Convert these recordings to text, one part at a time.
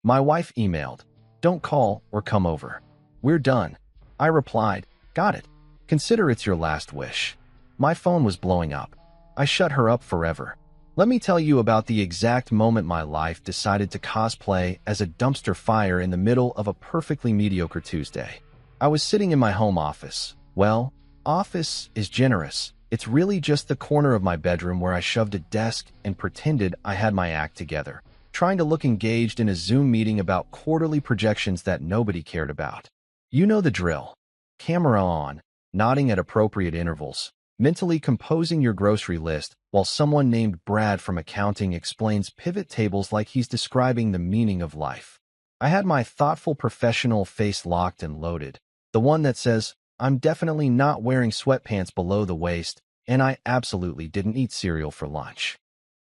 My wife emailed, "Don't call or come over. We're done." I replied, "Got it. Consider it's your last wish." My phone was blowing up. I shut her up forever. Let me tell you about the exact moment my life decided to cosplay as a dumpster fire in the middle of a perfectly mediocre Tuesday. I was sitting in my home office. Well, office is generous. It's really just the corner of my bedroom where I shoved a desk and pretended I had my act together, trying to look engaged in a Zoom meeting about quarterly projections that nobody cared about. You know the drill. Camera on, nodding at appropriate intervals, mentally composing your grocery list while someone named Brad from accounting explains pivot tables like he's describing the meaning of life. I had my thoughtful professional face locked and loaded, the one that says, "I'm definitely not wearing sweatpants below the waist, and I absolutely didn't eat cereal for lunch."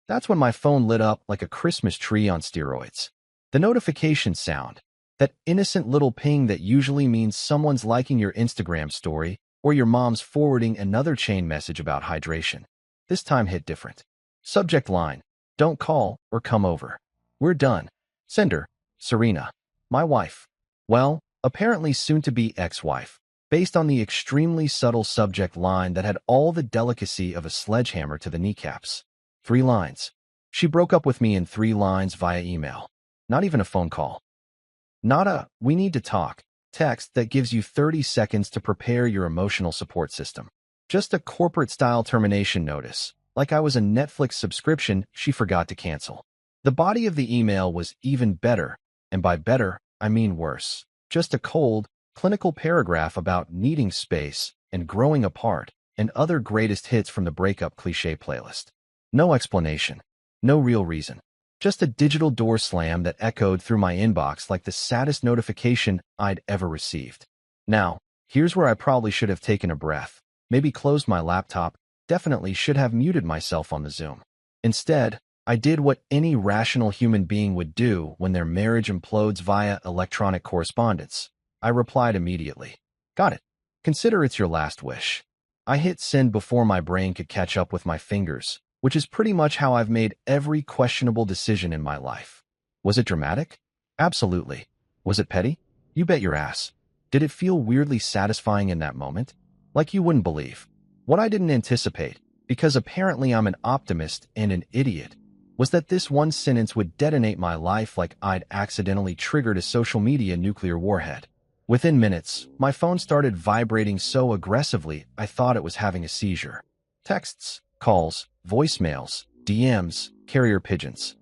That's when my phone lit up like a Christmas tree on steroids. The notification sound, that innocent little ping that usually means someone's liking your Instagram story or your mom's forwarding another chain message about hydration. This time hit different. Subject line, "Don't call or come over. We're done." Sender, Serena, my wife. Well, apparently soon-to-be ex-wife, based on the extremely subtle subject line that had all the delicacy of a sledgehammer to the kneecaps. 3 lines. She broke up with me in 3 lines via email. Not even a phone call. Not a "we need to talk" text that gives you 30 seconds to prepare your emotional support system. Just a corporate-style termination notice, like I was a Netflix subscription she forgot to cancel. The body of the email was even better, and by better, I mean worse. Just a cold, clinical paragraph about needing space and growing apart, and other greatest hits from the breakup cliché playlist. No explanation. No real reason. Just a digital door slam that echoed through my inbox like the saddest notification I'd ever received. Now, here's where I probably should have taken a breath, maybe closed my laptop, definitely should have muted myself on the Zoom. Instead, I did what any rational human being would do when their marriage implodes via electronic correspondence. I replied immediately. "Got it. Consider it's your last wish." I hit send before my brain could catch up with my fingers, which is pretty much how I've made every questionable decision in my life. Was it dramatic? Absolutely. Was it petty? You bet your ass. Did it feel weirdly satisfying in that moment? Like you wouldn't believe. What I didn't anticipate, because apparently I'm an optimist and an idiot, was that this one sentence would detonate my life like I'd accidentally triggered a social media nuclear warhead. Within minutes, my phone started vibrating so aggressively I thought it was having a seizure. Texts, calls, voicemails, DMs, carrier pigeons.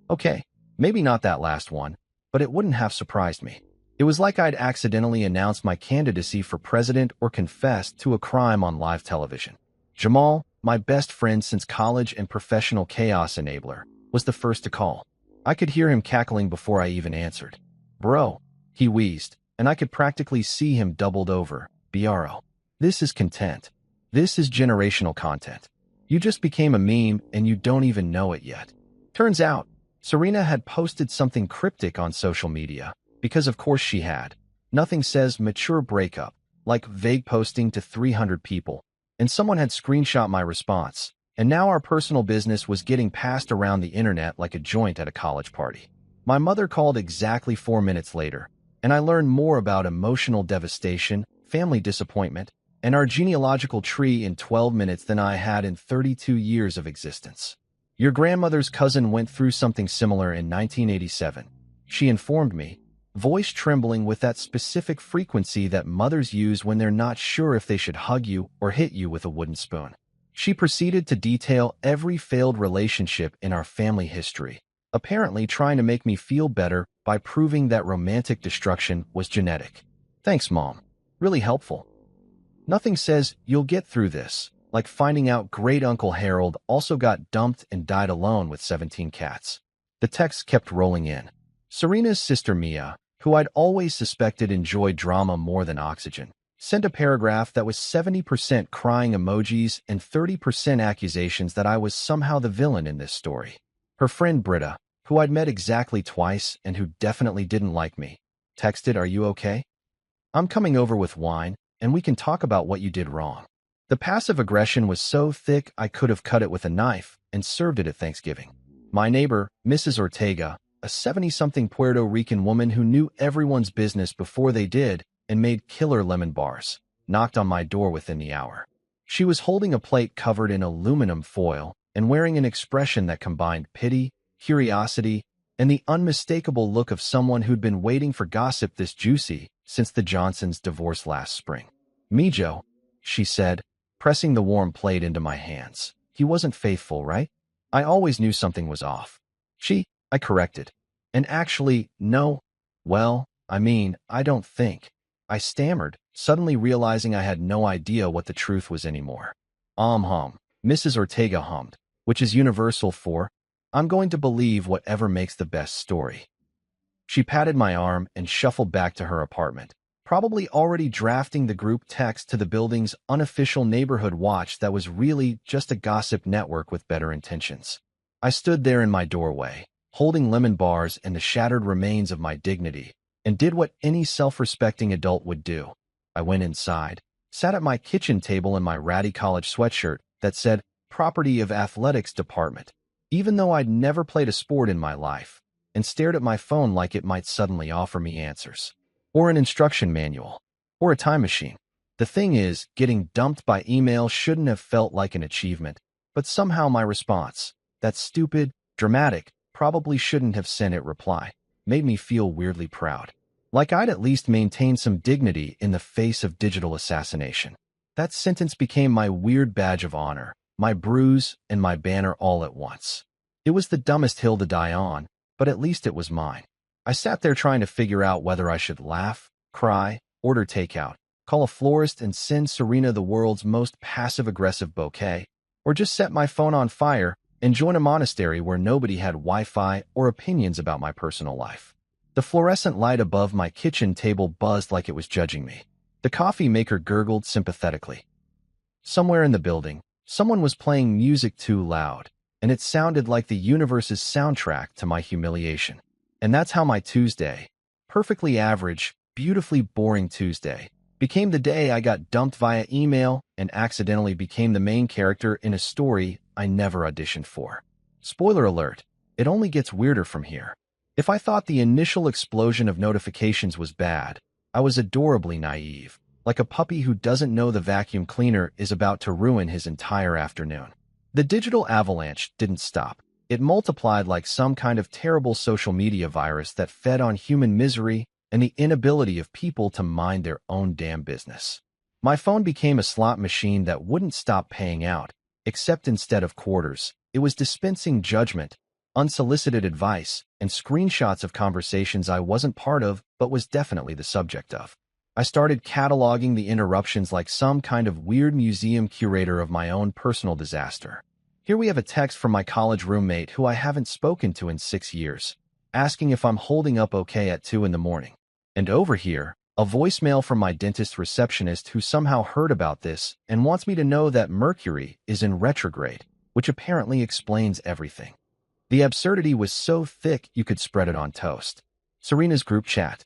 Okay, maybe not that last one, but it wouldn't have surprised me. It was like I'd accidentally announced my candidacy for president or confessed to a crime on live television. Jamal, my best friend since college and professional chaos enabler, was the first to call. I could hear him cackling before I even answered. "Bro," he wheezed, and I could practically see him doubled over. "Bro. This is content. This is generational content. You just became a meme and you don't even know it yet." Turns out, Serena had posted something cryptic on social media, because of course she had. Nothing says mature breakup, like vague posting to 300 people, and someone had screenshot my response, and now our personal business was getting passed around the internet like a joint at a college party. My mother called exactly 4 minutes later, and I learned more about emotional devastation, family disappointment, and our genealogical tree in 12 minutes than I had in 32 years of existence. "Your grandmother's cousin went through something similar in 1987, she informed me, voice trembling with that specific frequency that mothers use when they're not sure if they should hug you or hit you with a wooden spoon. She proceeded to detail every failed relationship in our family history, apparently trying to make me feel better by proving that romantic destruction was genetic. Thanks, Mom. Really helpful. Nothing says you'll get through this, like finding out great Uncle Harold also got dumped and died alone with 17 cats. The texts kept rolling in. Serena's sister Mia, who I'd always suspected enjoyed drama more than oxygen, sent a paragraph that was 70% crying emojis and 30% accusations that I was somehow the villain in this story. Her friend Britta, who I'd met exactly twice and who definitely didn't like me, texted, "Are you okay? I'm coming over with wine, and we can talk about what you did wrong." The passive aggression was so thick I could have cut it with a knife and served it at Thanksgiving. My neighbor, Mrs. Ortega, a 70-something Puerto Rican woman who knew everyone's business before they did and made killer lemon bars, knocked on my door within the hour. She was holding a plate covered in aluminum foil and wearing an expression that combined pity, curiosity, and the unmistakable look of someone who'd been waiting for gossip this juicy since the Johnsons' divorce last spring. "Mijo," she said, pressing the warm plate into my hands. "He wasn't faithful, right?" I always knew something was off. I corrected. "And actually, no. Well, I don't think." I stammered, suddenly realizing I had no idea what the truth was anymore. Hum, Mrs. Ortega hummed, which is universal for, "I'm going to believe whatever makes the best story." She patted my arm and shuffled back to her apartment, probably already drafting the group text to the building's unofficial neighborhood watch that was really just a gossip network with better intentions. I stood there in my doorway, holding lemon bars and the shattered remains of my dignity, and did what any self-respecting adult would do. I went inside, sat at my kitchen table in my ratty college sweatshirt that said, "Property of Athletics Department," even though I'd never played a sport in my life, and stared at my phone like it might suddenly offer me answers. Or an instruction manual. Or a time machine. The thing is, getting dumped by email shouldn't have felt like an achievement, but somehow my response, that stupid, dramatic, probably shouldn't have sent it reply, made me feel weirdly proud. Like I'd at least maintained some dignity in the face of digital assassination. That sentence became my weird badge of honor, my bruise, and my banner all at once. It was the dumbest hill to die on, but at least it was mine. I sat there trying to figure out whether I should laugh, cry, order takeout, call a florist and send Serena the world's most passive-aggressive bouquet, or just set my phone on fire and join a monastery where nobody had Wi-Fi or opinions about my personal life. The fluorescent light above my kitchen table buzzed like it was judging me. The coffee maker gurgled sympathetically. Somewhere in the building, someone was playing music too loud, and it sounded like the universe's soundtrack to my humiliation. And that's how my Tuesday, perfectly average, beautifully boring Tuesday, became the day I got dumped via email and accidentally became the main character in a story I never auditioned for. Spoiler alert, it only gets weirder from here. If I thought the initial explosion of notifications was bad, I was adorably naive, like a puppy who doesn't know the vacuum cleaner is about to ruin his entire afternoon. The digital avalanche didn't stop. It multiplied like some kind of terrible social media virus that fed on human misery and the inability of people to mind their own damn business. My phone became a slot machine that wouldn't stop paying out, except instead of quarters, it was dispensing judgment, unsolicited advice, and screenshots of conversations I wasn't part of but was definitely the subject of. I started cataloging the interruptions like some kind of weird museum curator of my own personal disaster. Here we have a text from my college roommate who I haven't spoken to in 6 years, asking if I'm holding up okay at 2 in the morning. And over here, a voicemail from my dentist receptionist who somehow heard about this and wants me to know that Mercury is in retrograde, which apparently explains everything. The absurdity was so thick you could spread it on toast. Serena's group chat,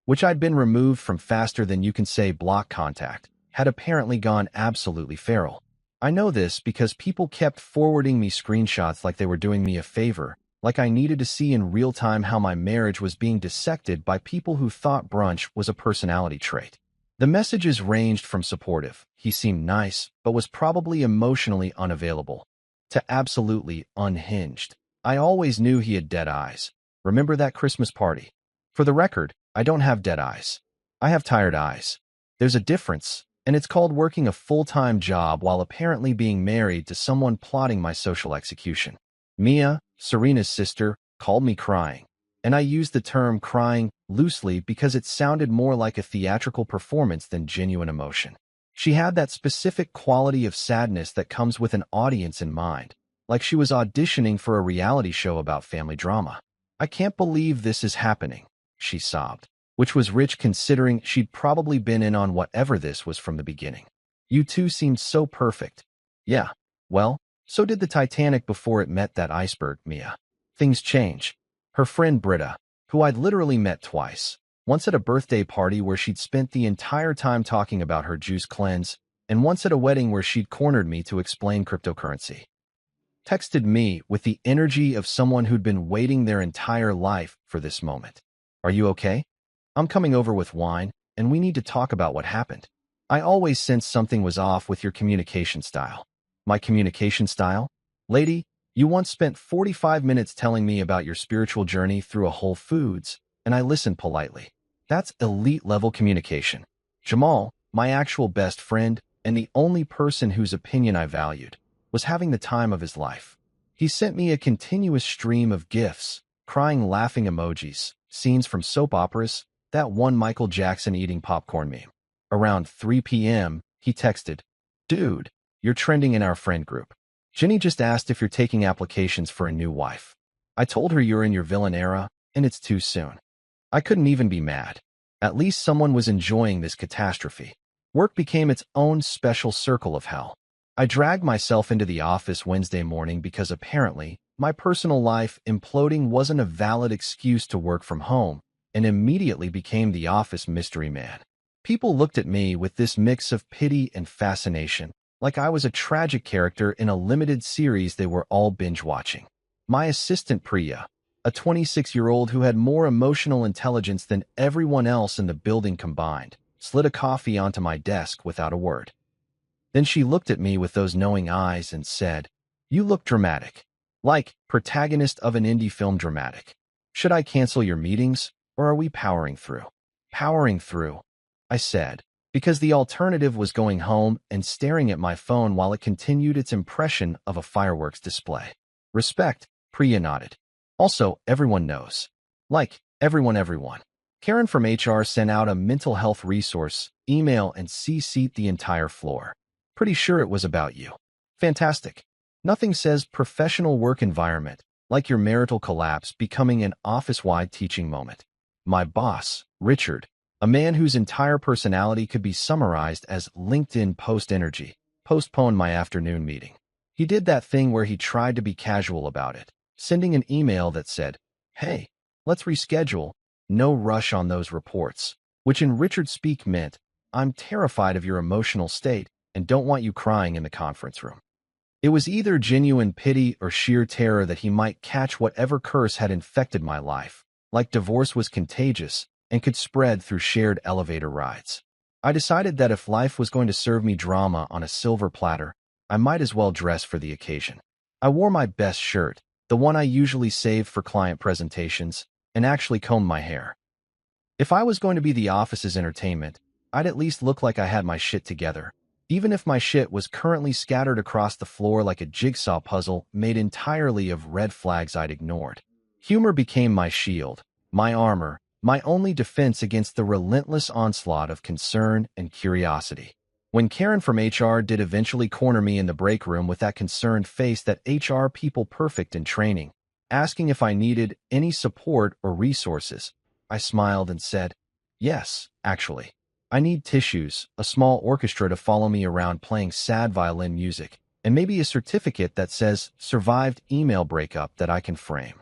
which I'd been removed from faster than you can say block contact, had apparently gone absolutely feral. I know this because people kept forwarding me screenshots like they were doing me a favor, like I needed to see in real time how my marriage was being dissected by people who thought brunch was a personality trait. The messages ranged from supportive, he seemed nice, but was probably emotionally unavailable, to absolutely unhinged. I always knew he had dead eyes. Remember that Christmas party? For the record, I don't have dead eyes. I have tired eyes. There's a difference. And it's called working a full-time job while apparently being married to someone plotting my social execution. Mia, Serena's sister, called me crying. And I used the term crying loosely because it sounded more like a theatrical performance than genuine emotion. She had that specific quality of sadness that comes with an audience in mind, like she was auditioning for a reality show about family drama. "I can't believe this is happening," she sobbed. Which was rich considering she'd probably been in on whatever this was from the beginning. "You two seemed so perfect." "Yeah, well, so did the Titanic before it met that iceberg, Mia. Things change." Her friend Britta, who I'd literally met twice, once at a birthday party where she'd spent the entire time talking about her juice cleanse, and once at a wedding where she'd cornered me to explain cryptocurrency. texted me with the energy of someone who'd been waiting their entire life for this moment. Are you okay? I'm coming over with wine, and we need to talk about what happened. I always sensed something was off with your communication style. My communication style? Lady, you once spent 45 minutes telling me about your spiritual journey through a Whole Foods, and I listened politely. That's elite-level communication. Jamal, my actual best friend, and the only person whose opinion I valued, was having the time of his life. He sent me a continuous stream of gifs, crying laughing emojis, scenes from soap operas, that one Michael Jackson eating popcorn meme. Around 3 p.m., he texted, "Dude, you're trending in our friend group. Jenny just asked if you're taking applications for a new wife. I told her you're in your villain era, and it's too soon." I couldn't even be mad. At least someone was enjoying this catastrophe. Work became its own special circle of hell. I dragged myself into the office Wednesday morning because apparently my personal life imploding wasn't a valid excuse to work from home, and immediately became the office mystery man. People looked at me with this mix of pity and fascination, like I was a tragic character in a limited series they were all binge-watching. My assistant Priya, a 26-year-old who had more emotional intelligence than everyone else in the building combined, slid a coffee onto my desk without a word. Then she looked at me with those knowing eyes and said, "You look dramatic. Like protagonist of an indie film dramatic. Should I cancel your meetings, or are we powering through?" "Powering through," I said, because the alternative was going home and staring at my phone while it continued its impression of a fireworks display. "Respect," Priya nodded. "Also, everyone knows. Like, everyone. Karen from HR sent out a mental health resource, email, and CC'd the entire floor. Pretty sure it was about you." Fantastic. Nothing says professional work environment like your marital collapse becoming an office-wide teaching moment. My boss, Richard, a man whose entire personality could be summarized as LinkedIn post energy, postponed my afternoon meeting. He did that thing where he tried to be casual about it, sending an email that said, "Hey, let's reschedule, no rush on those reports," which in Richard speak meant, "I'm terrified of your emotional state and don't want you crying in the conference room." It was either genuine pity or sheer terror that he might catch whatever curse had infected my life, like divorce was contagious and could spread through shared elevator rides. I decided that if life was going to serve me drama on a silver platter, I might as well dress for the occasion. I wore my best shirt, the one I usually save for client presentations, and actually combed my hair. If I was going to be the office's entertainment, I'd at least look like I had my shit together, even if my shit was currently scattered across the floor like a jigsaw puzzle made entirely of red flags I'd ignored. Humor became my shield, my armor, my only defense against the relentless onslaught of concern and curiosity. When Karen from HR did eventually corner me in the break room with that concerned face that HR people perfect in training, asking if I needed any support or resources, I smiled and said, "Yes, actually. I need tissues, a small orchestra to follow me around playing sad violin music, and maybe a certificate that says survived email breakup that I can frame."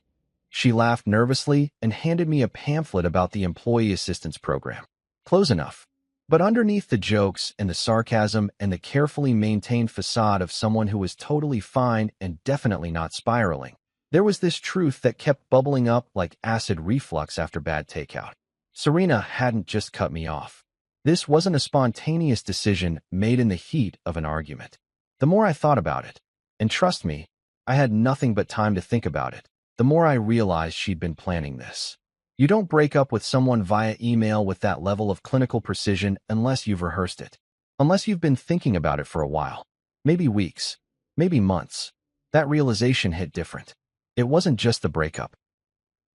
She laughed nervously and handed me a pamphlet about the Employee Assistance Program. Close enough. But underneath the jokes and the sarcasm and the carefully maintained facade of someone who was totally fine and definitely not spiraling, there was this truth that kept bubbling up like acid reflux after bad takeout. Serena hadn't just cut me off. This wasn't a spontaneous decision made in the heat of an argument. The more I thought about it, and trust me, I had nothing but time to think about it, the more I realized she'd been planning this. You don't break up with someone via email with that level of clinical precision unless you've rehearsed it. Unless you've been thinking about it for a while. Maybe weeks. Maybe months. That realization hit different. It wasn't just the breakup.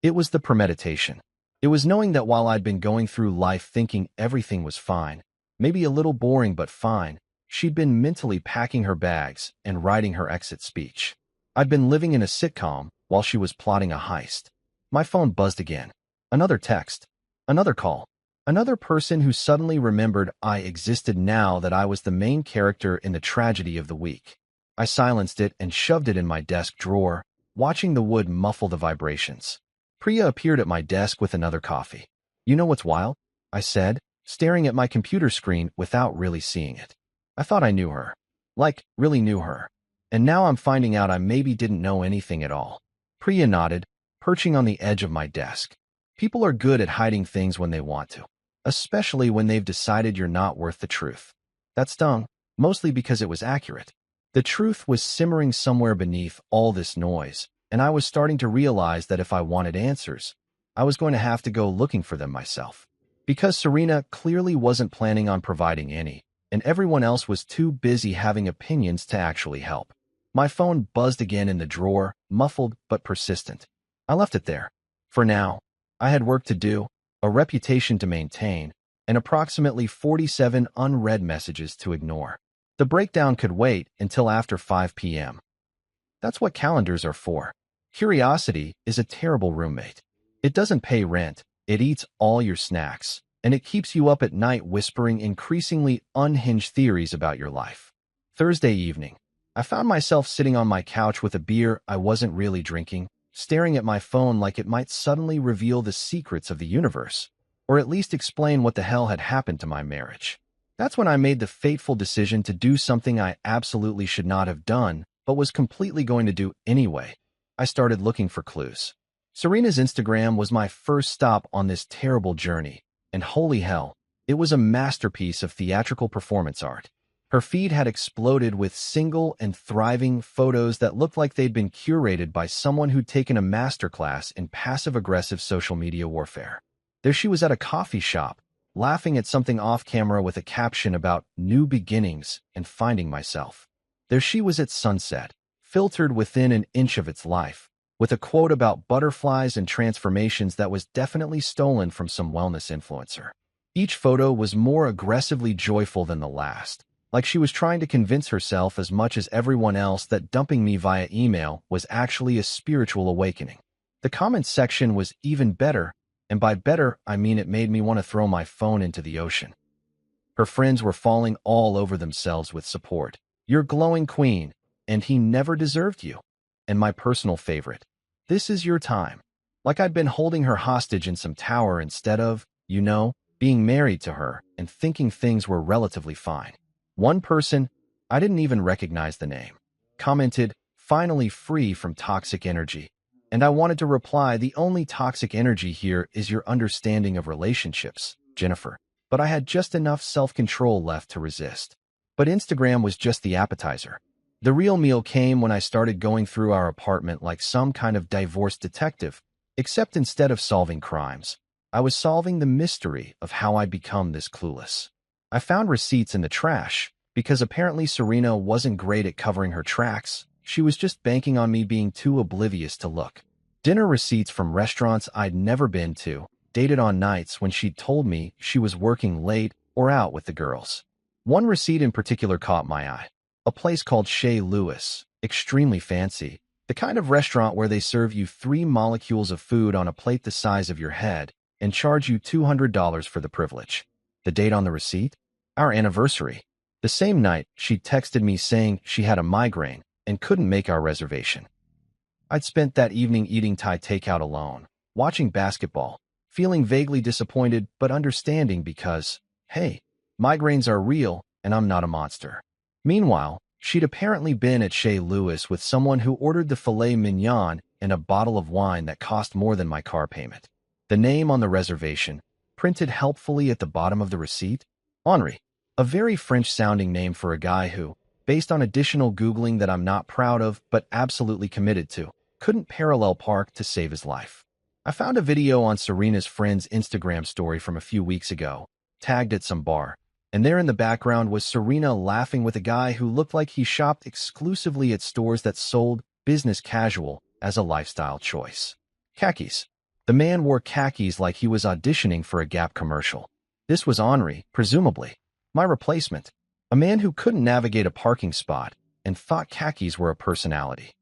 It was the premeditation. It was knowing that while I'd been going through life thinking everything was fine, maybe a little boring but fine, she'd been mentally packing her bags and writing her exit speech. I'd been living in a sitcom while she was plotting a heist. My phone buzzed again. Another text. Another call. Another person who suddenly remembered I existed now that I was the main character in the tragedy of the week. I silenced it and shoved it in my desk drawer, watching the wood muffle the vibrations. Priya appeared at my desk with another coffee. "You know what's wild?" I said, staring at my computer screen without really seeing it. I thought I knew her. Like, really knew her. And now I'm finding out I maybe didn't know anything at all. Priya nodded, perching on the edge of my desk. People are good at hiding things when they want to, especially when they've decided you're not worth the truth. That stung, mostly because it was accurate. The truth was simmering somewhere beneath all this noise, and I was starting to realize that if I wanted answers, I was going to have to go looking for them myself. Because Serena clearly wasn't planning on providing any, and everyone else was too busy having opinions to actually help. My phone buzzed again in the drawer, muffled but persistent. I left it there. For now, I had work to do, a reputation to maintain, and approximately 47 unread messages to ignore. The breakdown could wait until after 5 p.m. That's what calendars are for. Curiosity is a terrible roommate. It doesn't pay rent, it eats all your snacks, and it keeps you up at night whispering increasingly unhinged theories about your life. Thursday evening, I found myself sitting on my couch with a beer I wasn't really drinking, staring at my phone like it might suddenly reveal the secrets of the universe, or at least explain what the hell had happened to my marriage. That's when I made the fateful decision to do something I absolutely should not have done, but was completely going to do anyway. I started looking for clues. Serena's Instagram was my first stop on this terrible journey, and holy hell, it was a masterpiece of theatrical performance art. Her feed had exploded with single and thriving photos that looked like they'd been curated by someone who'd taken a masterclass in passive-aggressive social media warfare. There she was at a coffee shop, laughing at something off-camera with a caption about new beginnings and finding myself. There she was at sunset, filtered within an inch of its life, with a quote about butterflies and transformations that was definitely stolen from some wellness influencer. Each photo was more aggressively joyful than the last, like she was trying to convince herself as much as everyone else that dumping me via email was actually a spiritual awakening. The comments section was even better, and by better, I mean it made me want to throw my phone into the ocean. Her friends were falling all over themselves with support. You're glowing queen, and he never deserved you. And my personal favorite, this is your time. Like I'd been holding her hostage in some tower instead of, being married to her and thinking things were relatively fine. One person, I didn't even recognize the name, commented, finally free from toxic energy. And I wanted to reply, the only toxic energy here is your understanding of relationships, Jennifer. But I had just enough self-control left to resist. But Instagram was just the appetizer. The real meal came when I started going through our apartment like some kind of divorce detective, except instead of solving crimes, I was solving the mystery of how I'd become this clueless. I found receipts in the trash, because apparently Serena wasn't great at covering her tracks. She was just banking on me being too oblivious to look. Dinner receipts from restaurants I'd never been to, dated on nights when she'd told me she was working late or out with the girls. One receipt in particular caught my eye. A place called Chez Louis, extremely fancy, the kind of restaurant where they serve you 3 molecules of food on a plate the size of your head and charge you $200 for the privilege. The date on the receipt? Our anniversary. The same night, she'd texted me saying she had a migraine and couldn't make our reservation. I'd spent that evening eating Thai takeout alone, watching basketball, feeling vaguely disappointed but understanding because, hey, migraines are real and I'm not a monster. Meanwhile, she'd apparently been at Chez Louis with someone who ordered the filet mignon and a bottle of wine that cost more than my car payment. The name on the reservation, printed helpfully at the bottom of the receipt, Henri, a very French-sounding name for a guy who, based on additional Googling that I'm not proud of but absolutely committed to, couldn't parallel park to save his life. I found a video on Serena's friend's Instagram story from a few weeks ago, tagged at some bar, and there in the background was Serena laughing with a guy who looked like he shopped exclusively at stores that sold business casual as a lifestyle choice. Khakis. The man wore khakis like he was auditioning for a Gap commercial. This was Henri, presumably. My replacement. A man who couldn't navigate a parking spot and thought khakis were a personality.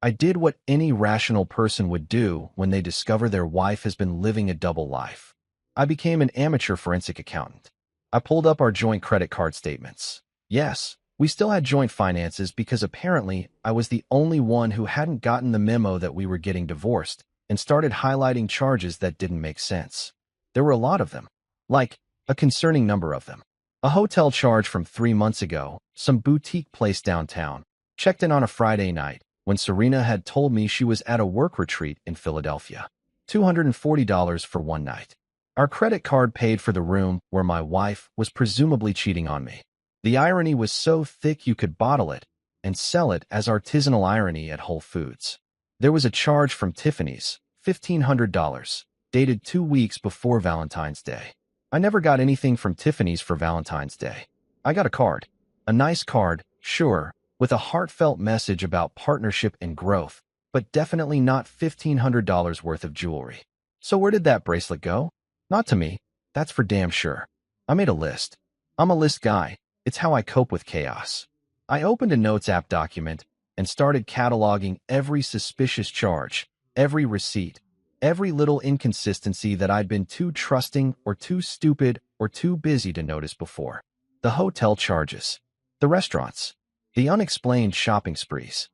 I did what any rational person would do when they discover their wife has been living a double life. I became an amateur forensic accountant. I pulled up our joint credit card statements. Yes, we still had joint finances because apparently I was the only one who hadn't gotten the memo that we were getting divorced and started highlighting charges that didn't make sense. There were a lot of them. Like, a concerning number of them. A hotel charge from 3 months ago, some boutique place downtown, Checked in on a Friday night when Serena had told me she was at a work retreat in Philadelphia. $240 for one night. Our credit card paid for the room where my wife was presumably cheating on me. The irony was so thick you could bottle it and sell it as artisanal irony at Whole Foods. There was a charge from Tiffany's, $1,500, dated 2 weeks before Valentine's Day. I never got anything from Tiffany's for Valentine's Day. I got a card. A nice card, sure, with a heartfelt message about partnership and growth, but definitely not $1,500 worth of jewelry. So where did that bracelet go? Not to me. That's for damn sure. I made a list. I'm a list guy. It's how I cope with chaos. I opened a Notes app document and started cataloging every suspicious charge, every receipt, every little inconsistency that I'd been too trusting or too stupid or too busy to notice before. The hotel charges, the restaurants, the unexplained shopping sprees.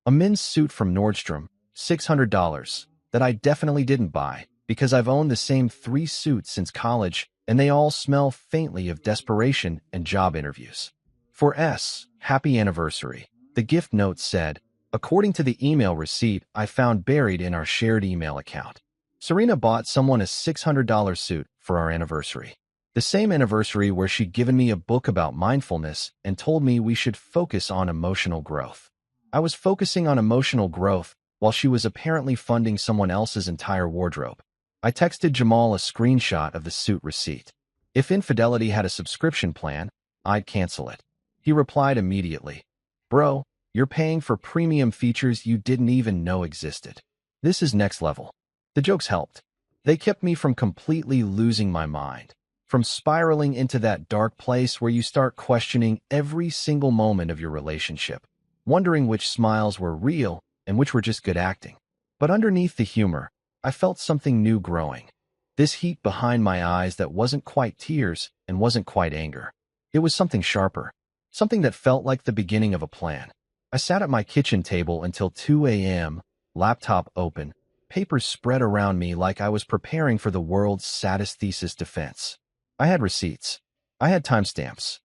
A men's suit from Nordstrom, $600, that I definitely didn't buy because I've owned the same 3 suits since college and they all smell faintly of desperation and job interviews. For S, happy anniversary, the gift note said, according to the email receipt I found buried in our shared email account. Serena bought someone a $600 suit for our anniversary. The same anniversary where she'd given me a book about mindfulness and told me we should focus on emotional growth. I was focusing on emotional growth while she was apparently funding someone else's entire wardrobe. I texted Jamal a screenshot of the suit receipt. If Infidelity had a subscription plan, I'd cancel it. He replied immediately, "Bro, you're paying for premium features you didn't even know existed. This is next level." The jokes helped. They kept me from completely losing my mind, from spiraling into that dark place where you start questioning every single moment of your relationship, wondering which smiles were real and which were just good acting. But underneath the humor, I felt something new growing. This heat behind my eyes that wasn't quite tears and wasn't quite anger. It was something sharper, something that felt like the beginning of a plan. I sat at my kitchen table until 2 a.m., laptop open, papers spread around me like I was preparing for the world's saddest thesis defense. I had receipts. I had timestamps.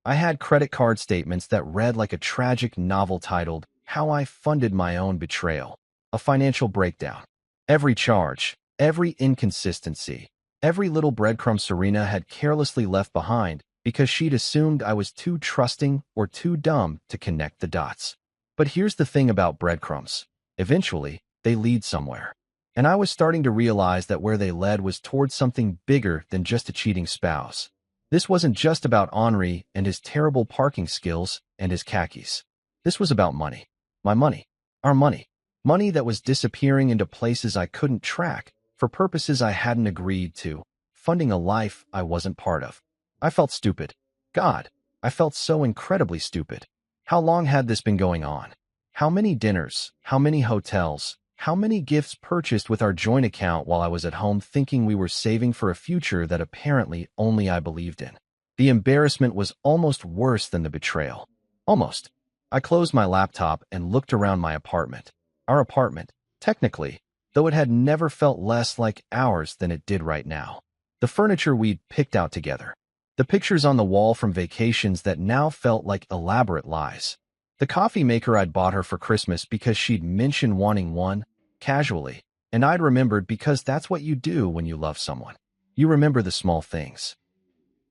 I had credit card statements that read like a tragic novel titled, How I Funded My Own Betrayal, a financial breakdown. Every charge, every inconsistency, every little breadcrumb Serena had carelessly left behind because she'd assumed I was too trusting or too dumb to connect the dots. But here's the thing about breadcrumbs. Eventually, they lead somewhere. And I was starting to realize that where they led was towards something bigger than just a cheating spouse. This wasn't just about Henri and his terrible parking skills and his khakis. This was about money. My money. Our money. Money that was disappearing into places I couldn't track for purposes I hadn't agreed to, funding a life I wasn't part of. I felt stupid. God, I felt so incredibly stupid. How long had this been going on? How many dinners? How many hotels? How many gifts purchased with our joint account while I was at home thinking we were saving for a future that apparently only I believed in? The embarrassment was almost worse than the betrayal. Almost. I closed my laptop and looked around my apartment. Our apartment, technically, though it had never felt less like ours than it did right now. The furniture we'd picked out together. The pictures on the wall from vacations that now felt like elaborate lies. The coffee maker I'd bought her for Christmas because she'd mentioned wanting one, casually, and I'd remembered because that's what you do when you love someone. You remember the small things.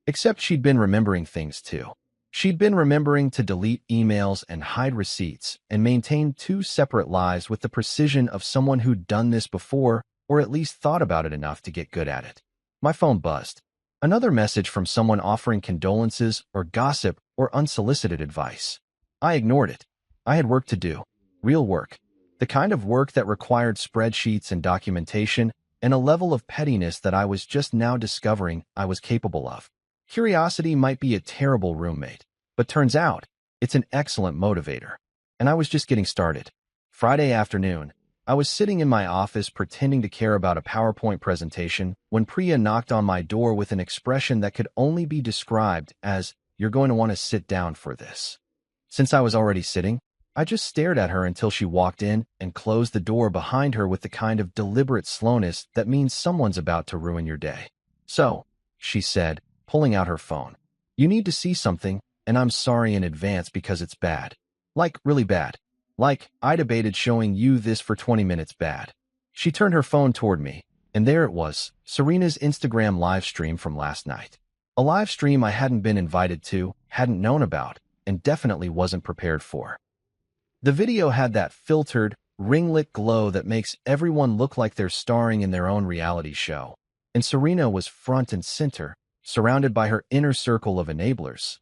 Except she'd been remembering things too. She'd been remembering to delete emails and hide receipts and maintain 2 separate lives with the precision of someone who'd done this before or at least thought about it enough to get good at it. My phone buzzed. Another message from someone offering condolences or gossip or unsolicited advice. I ignored it. I had work to do. Real work. The kind of work that required spreadsheets and documentation and a level of pettiness that I was just now discovering I was capable of. Curiosity might be a terrible roommate, but turns out it's an excellent motivator. And I was just getting started. Friday afternoon, I was sitting in my office pretending to care about a PowerPoint presentation when Priya knocked on my door with an expression that could only be described as, "You're going to want to sit down for this." Since I was already sitting, I just stared at her until she walked in and closed the door behind her with the kind of deliberate slowness that means someone's about to ruin your day. "So," she said, pulling out her phone, "you need to see something, and I'm sorry in advance because it's bad." Like, really bad. Like, I debated showing you this for 20 minutes bad. She turned her phone toward me, and there it was, Serena's Instagram live stream from last night. A live stream I hadn't been invited to, hadn't known about, and definitely wasn't prepared for. The video had that filtered, ring-lit glow that makes everyone look like they're starring in their own reality show. And Serena was front and center, surrounded by her inner circle of enablers.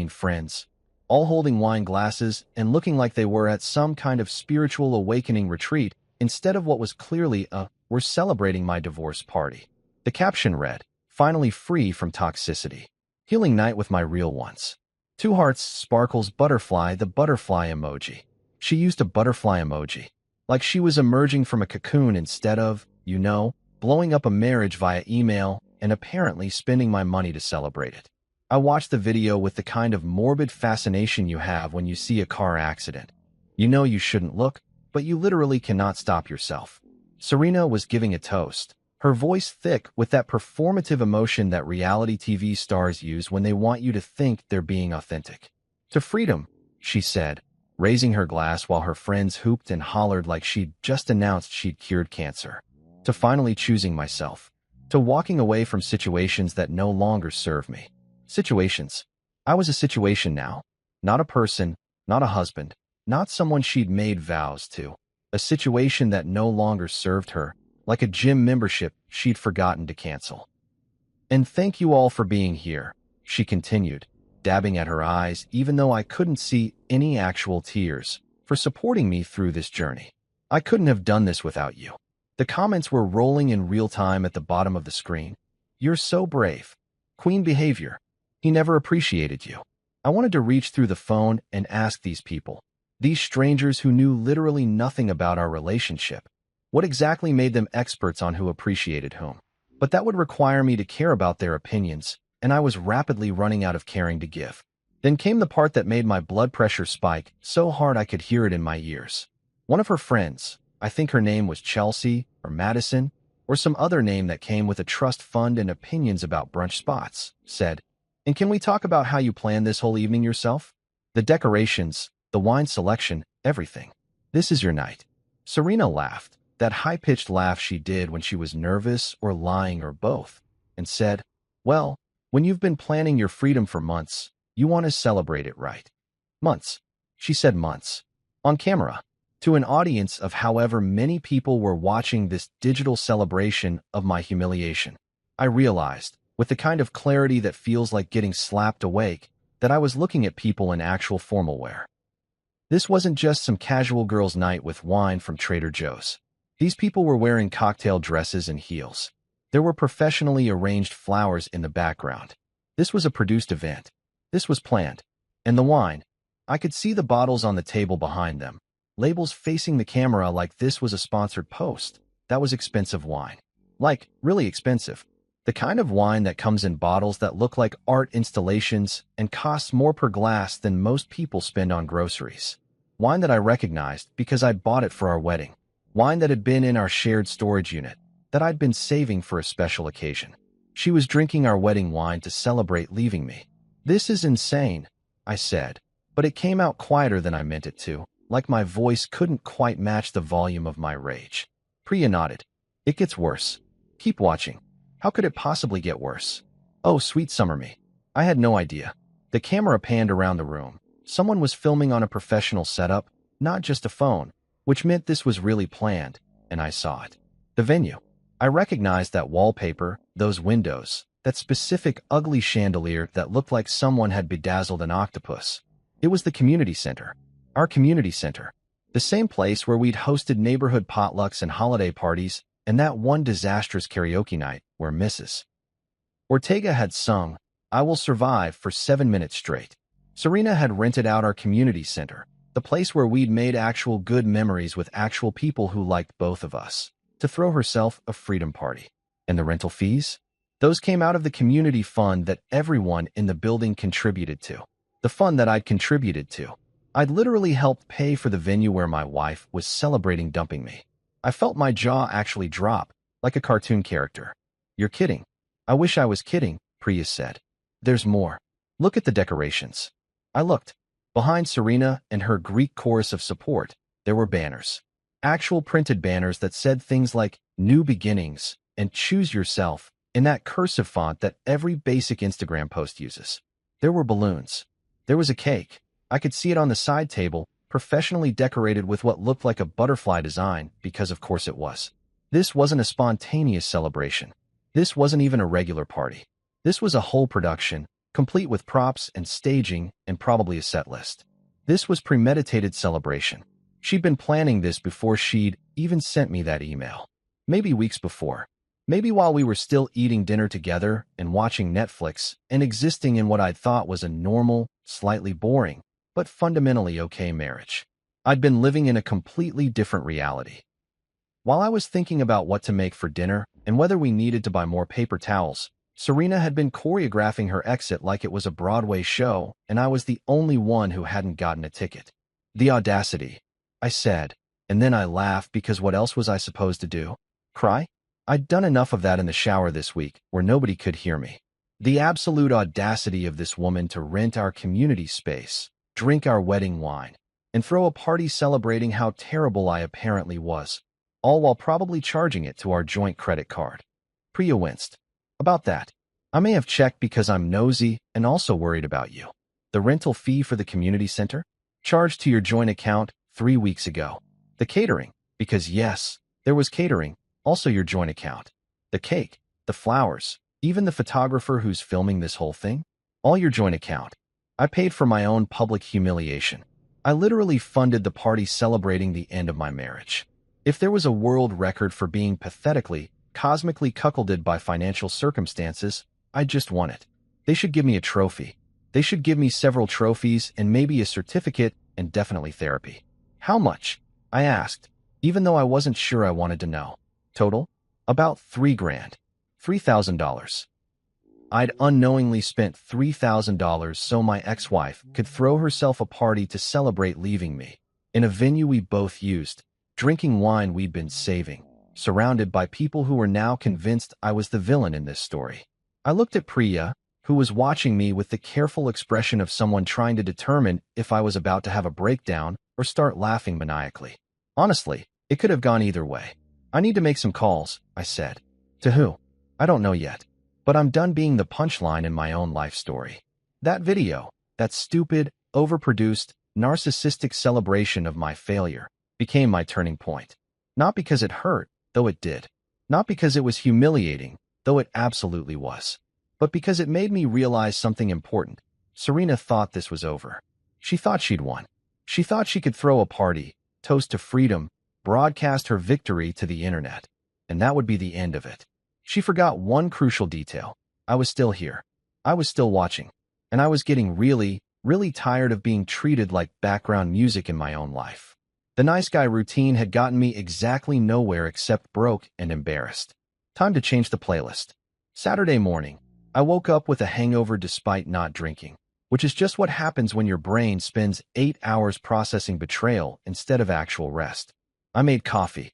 Friends. All holding wine glasses and looking like they were at some kind of spiritual awakening retreat instead of what was clearly we're celebrating my divorce party. The caption read, "Finally free from toxicity. Healing night with my real ones." Two hearts, sparkles, butterfly, the butterfly emoji. She used a butterfly emoji. Like she was emerging from a cocoon instead of, blowing up a marriage via email and apparently spending my money to celebrate it. I watched the video with the kind of morbid fascination you have when you see a car accident. You know you shouldn't look, but you literally cannot stop yourself. Serena was giving a toast, her voice thick with that performative emotion that reality TV stars use when they want you to think they're being authentic. "To freedom," she said, raising her glass while her friends hooped and hollered like she'd just announced she'd cured cancer. "To finally choosing myself. To walking away from situations that no longer serve me." Situations. I was a situation now. Not a person, not a husband, not someone she'd made vows to. A situation that no longer served her, like a gym membership she'd forgotten to cancel. "And thank you all for being here," she continued, dabbing at her eyes even though I couldn't see any actual tears, "for supporting me through this journey. I couldn't have done this without you." The comments were rolling in real time at the bottom of the screen. "You're so brave. Queen behavior. He never appreciated you." I wanted to reach through the phone and ask these people, these strangers who knew literally nothing about our relationship, what exactly made them experts on who appreciated whom. But that would require me to care about their opinions, and I was rapidly running out of caring to give. Then came the part that made my blood pressure spike so hard I could hear it in my ears. One of her friends, I think her name was Chelsea or Madison, or some other name that came with a trust fund and opinions about brunch spots, said, "And can we talk about how you planned this whole evening yourself? The decorations, the wine selection, everything. This is your night." Serena laughed, that high-pitched laugh she did when she was nervous or lying or both, and said, "Well, when you've been planning your freedom for months, you want to celebrate it, right?" Months. She said months. On camera. To an audience of however many people were watching this digital celebration of my humiliation. I realized, with the kind of clarity that feels like getting slapped awake, that I was looking at people in actual formal wear. This wasn't just some casual girls' night with wine from Trader Joe's. These people were wearing cocktail dresses and heels. There were professionally arranged flowers in the background. This was a produced event. This was planned. And the wine. I could see the bottles on the table behind them. Labels facing the camera like this was a sponsored post. That was expensive wine. Like, really expensive. The kind of wine that comes in bottles that look like art installations and costs more per glass than most people spend on groceries. Wine that I recognized because I'd bought it for our wedding. Wine that had been in our shared storage unit, that I'd been saving for a special occasion. She was drinking our wedding wine to celebrate leaving me. "This is insane," I said, but it came out quieter than I meant it to, like my voice couldn't quite match the volume of my rage. Priya nodded. "It gets worse. Keep watching. How could it possibly get worse?" "Oh, sweet summer me." I had no idea. The camera panned around the room. Someone was filming on a professional setup, not just a phone, which meant this was really planned, and I saw it. The venue. I recognized that wallpaper, those windows, that specific ugly chandelier that looked like someone had bedazzled an octopus. It was the community center. Our community center. The same place where we'd hosted neighborhood potlucks and holiday parties, and that one disastrous karaoke night where Mrs. Ortega had sung, "I Will Survive" for 7 minutes straight. Serena had rented out our community center, the place where we'd made actual good memories with actual people who liked both of us, to throw herself a freedom party. And the rental fees? Those came out of the community fund that everyone in the building contributed to. The fund that I'd contributed to. I'd literally helped pay for the venue where my wife was celebrating dumping me. I felt my jaw actually drop, like a cartoon character. "You're kidding." "I wish I was kidding," Priya said. "There's more. Look at the decorations." I looked. Behind Serena and her Greek chorus of support, there were banners. Actual printed banners that said things like "New Beginnings" and "Choose Yourself" in that cursive font that every basic Instagram post uses. There were balloons. There was a cake. I could see it on the side table, professionally decorated with what looked like a butterfly design, because of course it was. This wasn't a spontaneous celebration. This wasn't even a regular party. This was a whole production, complete with props and staging and probably a set list. This was premeditated celebration. She'd been planning this before she'd even sent me that email. Maybe weeks before. Maybe while we were still eating dinner together and watching Netflix and existing in what I'd thought was a normal, slightly boring, but fundamentally okay marriage. I'd been living in a completely different reality. While I was thinking about what to make for dinner and whether we needed to buy more paper towels, Serena had been choreographing her exit like it was a Broadway show, and I was the only one who hadn't gotten a ticket. The audacity, I said, and then I laughed because what else was I supposed to do? Cry? I'd done enough of that in the shower this week where nobody could hear me. The absolute audacity of this woman to rent our community space, drink our wedding wine, and throw a party celebrating how terrible I apparently was, all while probably charging it to our joint credit card. Priya winced. About that. I may have checked because I'm nosy and also worried about you. The rental fee for the community center? Charged to your joint account 3 weeks ago. The catering, because yes, there was catering, also your joint account. The cake, the flowers, even the photographer who's filming this whole thing, all your joint account. I paid for my own public humiliation. I literally funded the party celebrating the end of my marriage. If there was a world record for being pathetically, cosmically cuckolded by financial circumstances, I just won it. They should give me a trophy. They should give me several trophies and maybe a certificate and definitely therapy. How much? I asked, even though I wasn't sure I wanted to know. Total? About $3,000. $3,000. I'd unknowingly spent $3,000 so my ex-wife could throw herself a party to celebrate leaving me, in a venue we both used, drinking wine we'd been saving, surrounded by people who were now convinced I was the villain in this story. I looked at Priya, who was watching me with the careful expression of someone trying to determine if I was about to have a breakdown or start laughing maniacally. Honestly, it could have gone either way. I need to make some calls, I said. To who? I don't know yet. But I'm done being the punchline in my own life story. That video, that stupid, overproduced, narcissistic celebration of my failure, became my turning point. Not because it hurt, though it did. Not because it was humiliating, though it absolutely was. But because it made me realize something important. Serena thought this was over. She thought she'd won. She thought she could throw a party, toast to freedom, broadcast her victory to the internet. And that would be the end of it. She forgot one crucial detail. I was still here. I was still watching. And I was getting really, really tired of being treated like background music in my own life. The nice guy routine had gotten me exactly nowhere except broke and embarrassed. Time to change the playlist. Saturday morning, I woke up with a hangover despite not drinking, which is just what happens when your brain spends 8 hours processing betrayal instead of actual rest. I made coffee.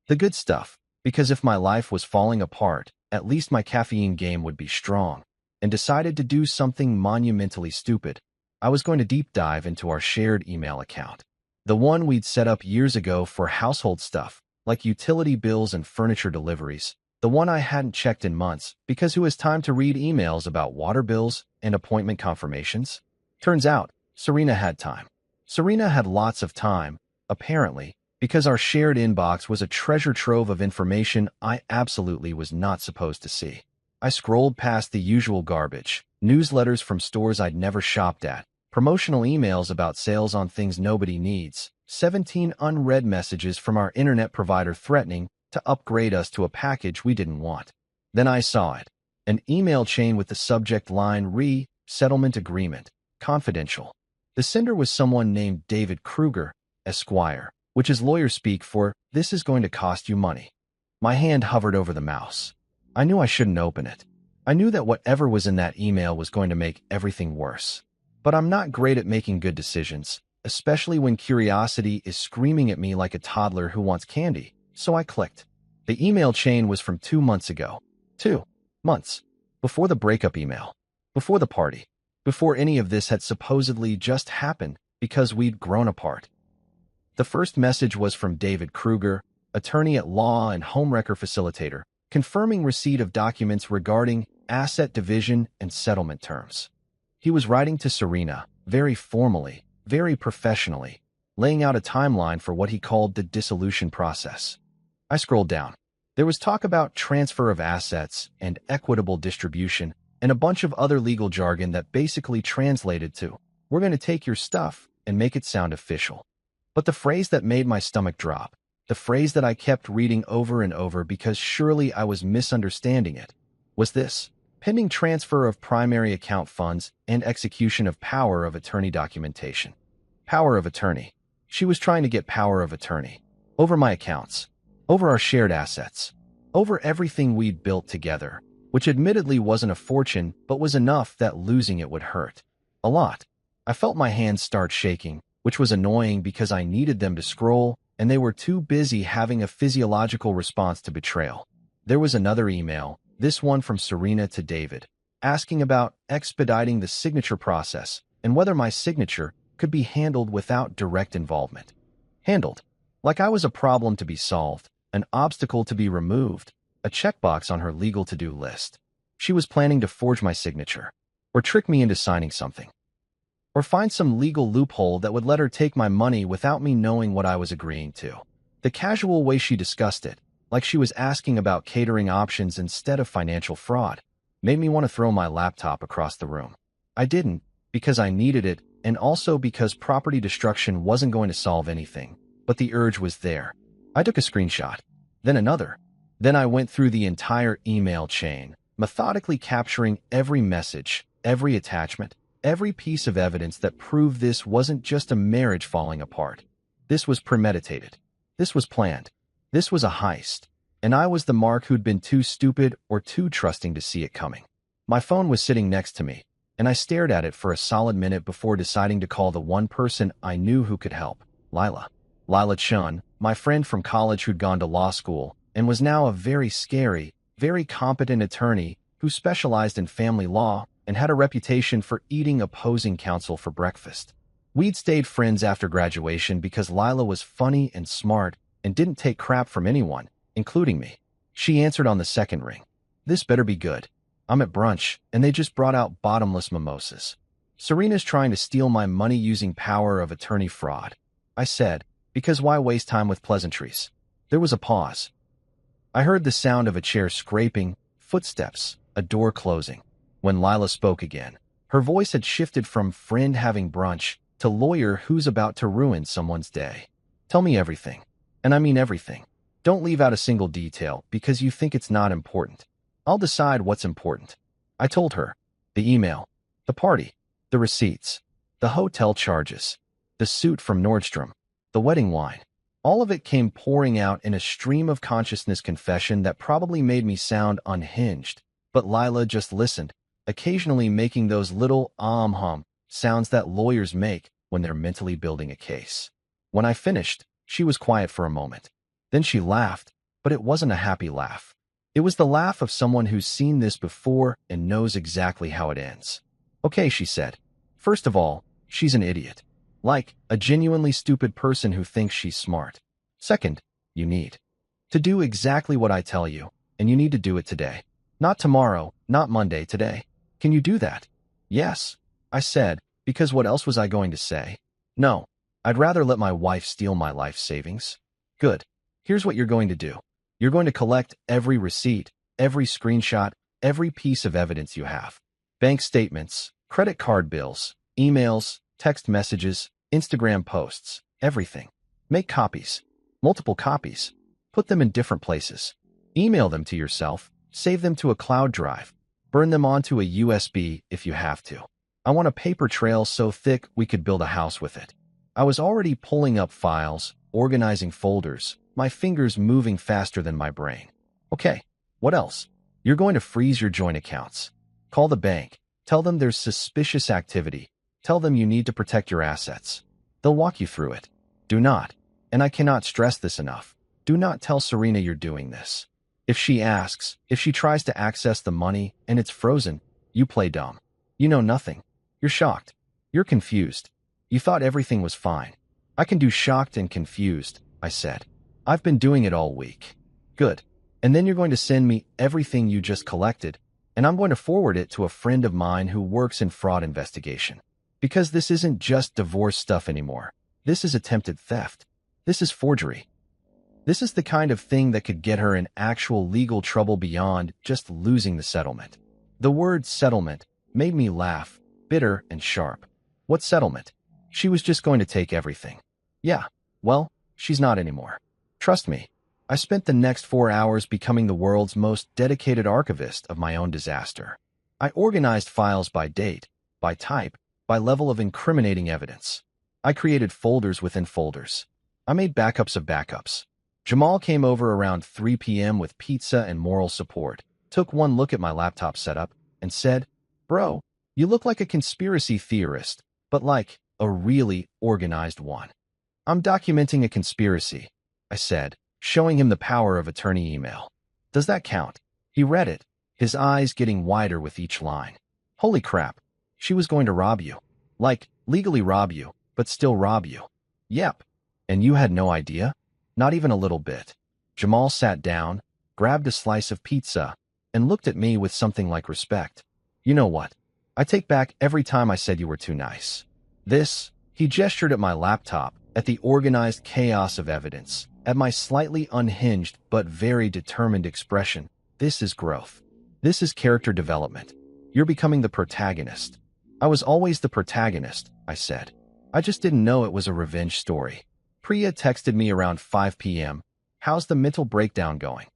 The good stuff, because if my life was falling apart, at least my caffeine game would be strong, and decided to do something monumentally stupid. I was going to deep dive into our shared email account. The one we'd set up years ago for household stuff, like utility bills and furniture deliveries. The one I hadn't checked in months, because who has time to read emails about water bills and appointment confirmations? Turns out, Serena had time. Serena had lots of time, apparently, because our shared inbox was a treasure trove of information I absolutely was not supposed to see. I scrolled past the usual garbage, newsletters from stores I'd never shopped at, promotional emails about sales on things nobody needs, 17 unread messages from our internet provider threatening to upgrade us to a package we didn't want. Then I saw it. An email chain with the subject line Settlement Agreement, Confidential. The sender was someone named David Kruger, Esquire, which is lawyer speak for, "This is going to cost you money." My hand hovered over the mouse. I knew I shouldn't open it. I knew that whatever was in that email was going to make everything worse. But I'm not great at making good decisions, especially when curiosity is screaming at me like a toddler who wants candy, so I clicked. The email chain was from 2 months ago. 2 months. Before the breakup email. Before the party. before any of this had supposedly just happened because we'd grown apart. The first message was from David Kruger, attorney at law and homewrecker facilitator, confirming receipt of documents regarding asset division and settlement terms. He was writing to Serena, very formally, very professionally, laying out a timeline for what he called the dissolution process. I scrolled down. There was talk about transfer of assets and equitable distribution and a bunch of other legal jargon that basically translated to, "We're going to take your stuff and make it sound official." But the phrase that made my stomach drop, the phrase that I kept reading over and over because surely I was misunderstanding it, was this: pending transfer of primary account funds and execution of power of attorney documentation. Power of attorney. She was trying to get power of attorney. Over my accounts. Over our shared assets. Over everything we'd built together, which admittedly wasn't a fortune, but was enough that losing it would hurt. A lot. I felt my hands start shaking, which was annoying because I needed them to scroll, and they were too busy having a physiological response to betrayal. There was another email, this one from Serena to David, asking about expediting the signature process and whether my signature could be handled without direct involvement. Handled. Like I was a problem to be solved, an obstacle to be removed, a checkbox on her legal to-do list. She was planning to forge my signature, or trick me into signing something, or find some legal loophole that would let her take my money without me knowing what I was agreeing to. The casual way she discussed it, like she was asking about catering options instead of financial fraud, made me want to throw my laptop across the room. I didn't, because I needed it, and also because property destruction wasn't going to solve anything, but the urge was there. I took a screenshot, then another. Then I went through the entire email chain, methodically capturing every message, every attachment, every piece of evidence that proved this wasn't just a marriage falling apart. This was premeditated. This was planned. This was a heist. And I was the mark who'd been too stupid or too trusting to see it coming. My phone was sitting next to me, and I stared at it for a solid minute before deciding to call the one person I knew who could help, Lila. Lila Chun, my friend from college who'd gone to law school and was now a very scary, very competent attorney who specialized in family law and had a reputation for eating opposing counsel for breakfast. We'd stayed friends after graduation because Lila was funny and smart and didn't take crap from anyone, including me. She answered on the second ring. "This better be good. I'm at brunch, and they just brought out bottomless mimosas. Serena's trying to steal my money using power of attorney fraud," I said, because why waste time with pleasantries? There was a pause. I heard the sound of a chair scraping, footsteps, a door closing. When Lila spoke again, her voice had shifted from friend having brunch to lawyer who's about to ruin someone's day. "Tell me everything. And I mean everything. Don't leave out a single detail because you think it's not important. I'll decide what's important." I told her. The email, the party, the receipts, the hotel charges, the suit from Nordstrom, the wedding wine. All of it came pouring out in a stream of consciousness confession that probably made me sound unhinged, but Lila just listened, occasionally making those little hum sounds that lawyers make when they're mentally building a case. When I finished, she was quiet for a moment. Then she laughed, but it wasn't a happy laugh. It was the laugh of someone who's seen this before and knows exactly how it ends. "Okay," she said. "First of all, she's an idiot. Like, a genuinely stupid person who thinks she's smart. Second, you need to do exactly what I tell you, and you need to do it today. Not tomorrow, not Monday, today. Can you do that?" "Yes," I said, because what else was I going to say? "No, I'd rather let my wife steal my life savings." "Good. Here's what you're going to do. You're going to collect every receipt, every screenshot, every piece of evidence you have. Bank statements, credit card bills, emails, text messages, Instagram posts, everything. Make copies, multiple copies. Put them in different places. Email them to yourself, save them to a cloud drive, burn them onto a USB if you have to. I want a paper trail so thick we could build a house with it." I was already pulling up files, organizing folders, my fingers moving faster than my brain. "Okay, what else? You're going to freeze your joint accounts. Call the bank. Tell them there's suspicious activity. Tell them you need to protect your assets. They'll walk you through it. Do not, and I cannot stress this enough, do not tell Serena you're doing this. If she asks, if she tries to access the money and it's frozen, you play dumb. You know nothing. You're shocked. You're confused. You thought everything was fine. I can do shocked and confused, I said. I've been doing it all week. Good. And then you're going to send me everything you just collected, and I'm going to forward it to a friend of mine who works in fraud investigation. Because this isn't just divorce stuff anymore. This is attempted theft. This is forgery. This is the kind of thing that could get her in actual legal trouble beyond just losing the settlement. The word settlement made me laugh, bitter and sharp. What settlement? She was just going to take everything. Yeah, well, she's not anymore. Trust me, I spent the next 4 hours becoming the world's most dedicated archivist of my own disaster. I organized files by date, by type, by level of incriminating evidence. I created folders within folders. I made backups of backups. Jamal came over around 3 p.m. with pizza and moral support, took one look at my laptop setup, and said, "Bro, you look like a conspiracy theorist, but like a really organized one." "I'm documenting a conspiracy," I said, showing him the power of attorney email. "Does that count?" He read it, his eyes getting wider with each line. Holy crap, she was going to rob you. Like, legally rob you, but still rob you. Yep. And you had no idea? Not even a little bit. Jamal sat down, grabbed a slice of pizza, and looked at me with something like respect. "You know what? I take back every time I said you were too nice. This," he gestured at my laptop, at the organized chaos of evidence, at my slightly unhinged but very determined expression. "This is growth. This is character development. You're becoming the protagonist." "I was always the protagonist," I said. "I just didn't know it was a revenge story." Priya texted me around 5 p.m. "How's the mental breakdown going?"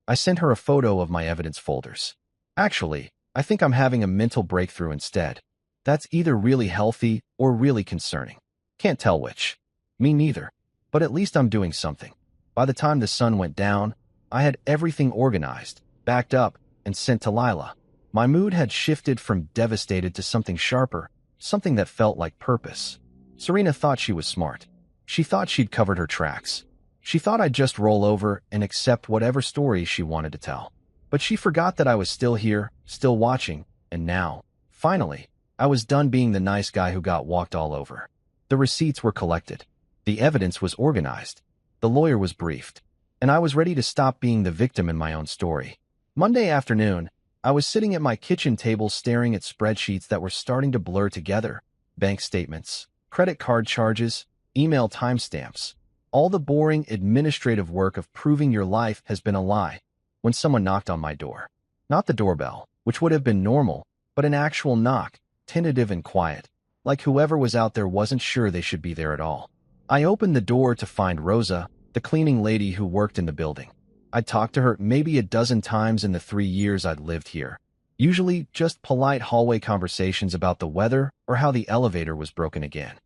I sent her a photo of my evidence folders. "Actually, I think I'm having a mental breakthrough instead. That's either really healthy or really concerning. Can't tell which." "Me neither. But at least I'm doing something." By the time the sun went down, I had everything organized, backed up, and sent to Lila. My mood had shifted from devastated to something sharper, something that felt like purpose. Serena thought she was smart. She thought she'd covered her tracks. She thought I'd just roll over and accept whatever story she wanted to tell. But she forgot that I was still here, still watching, and now, finally, I was done being the nice guy who got walked all over. The receipts were collected. The evidence was organized. The lawyer was briefed. And I was ready to stop being the victim in my own story. Monday afternoon, I was sitting at my kitchen table staring at spreadsheets that were starting to blur together. Bank statements, credit card charges, email timestamps. All the boring administrative work of proving your life has been a lie, when someone knocked on my door. Not the doorbell, which would have been normal, but an actual knock, tentative and quiet, like whoever was out there wasn't sure they should be there at all. I opened the door to find Rosa, the cleaning lady who worked in the building. I'd talked to her maybe a dozen times in the 3 years I'd lived here. Usually just polite hallway conversations about the weather or how the elevator was broken again.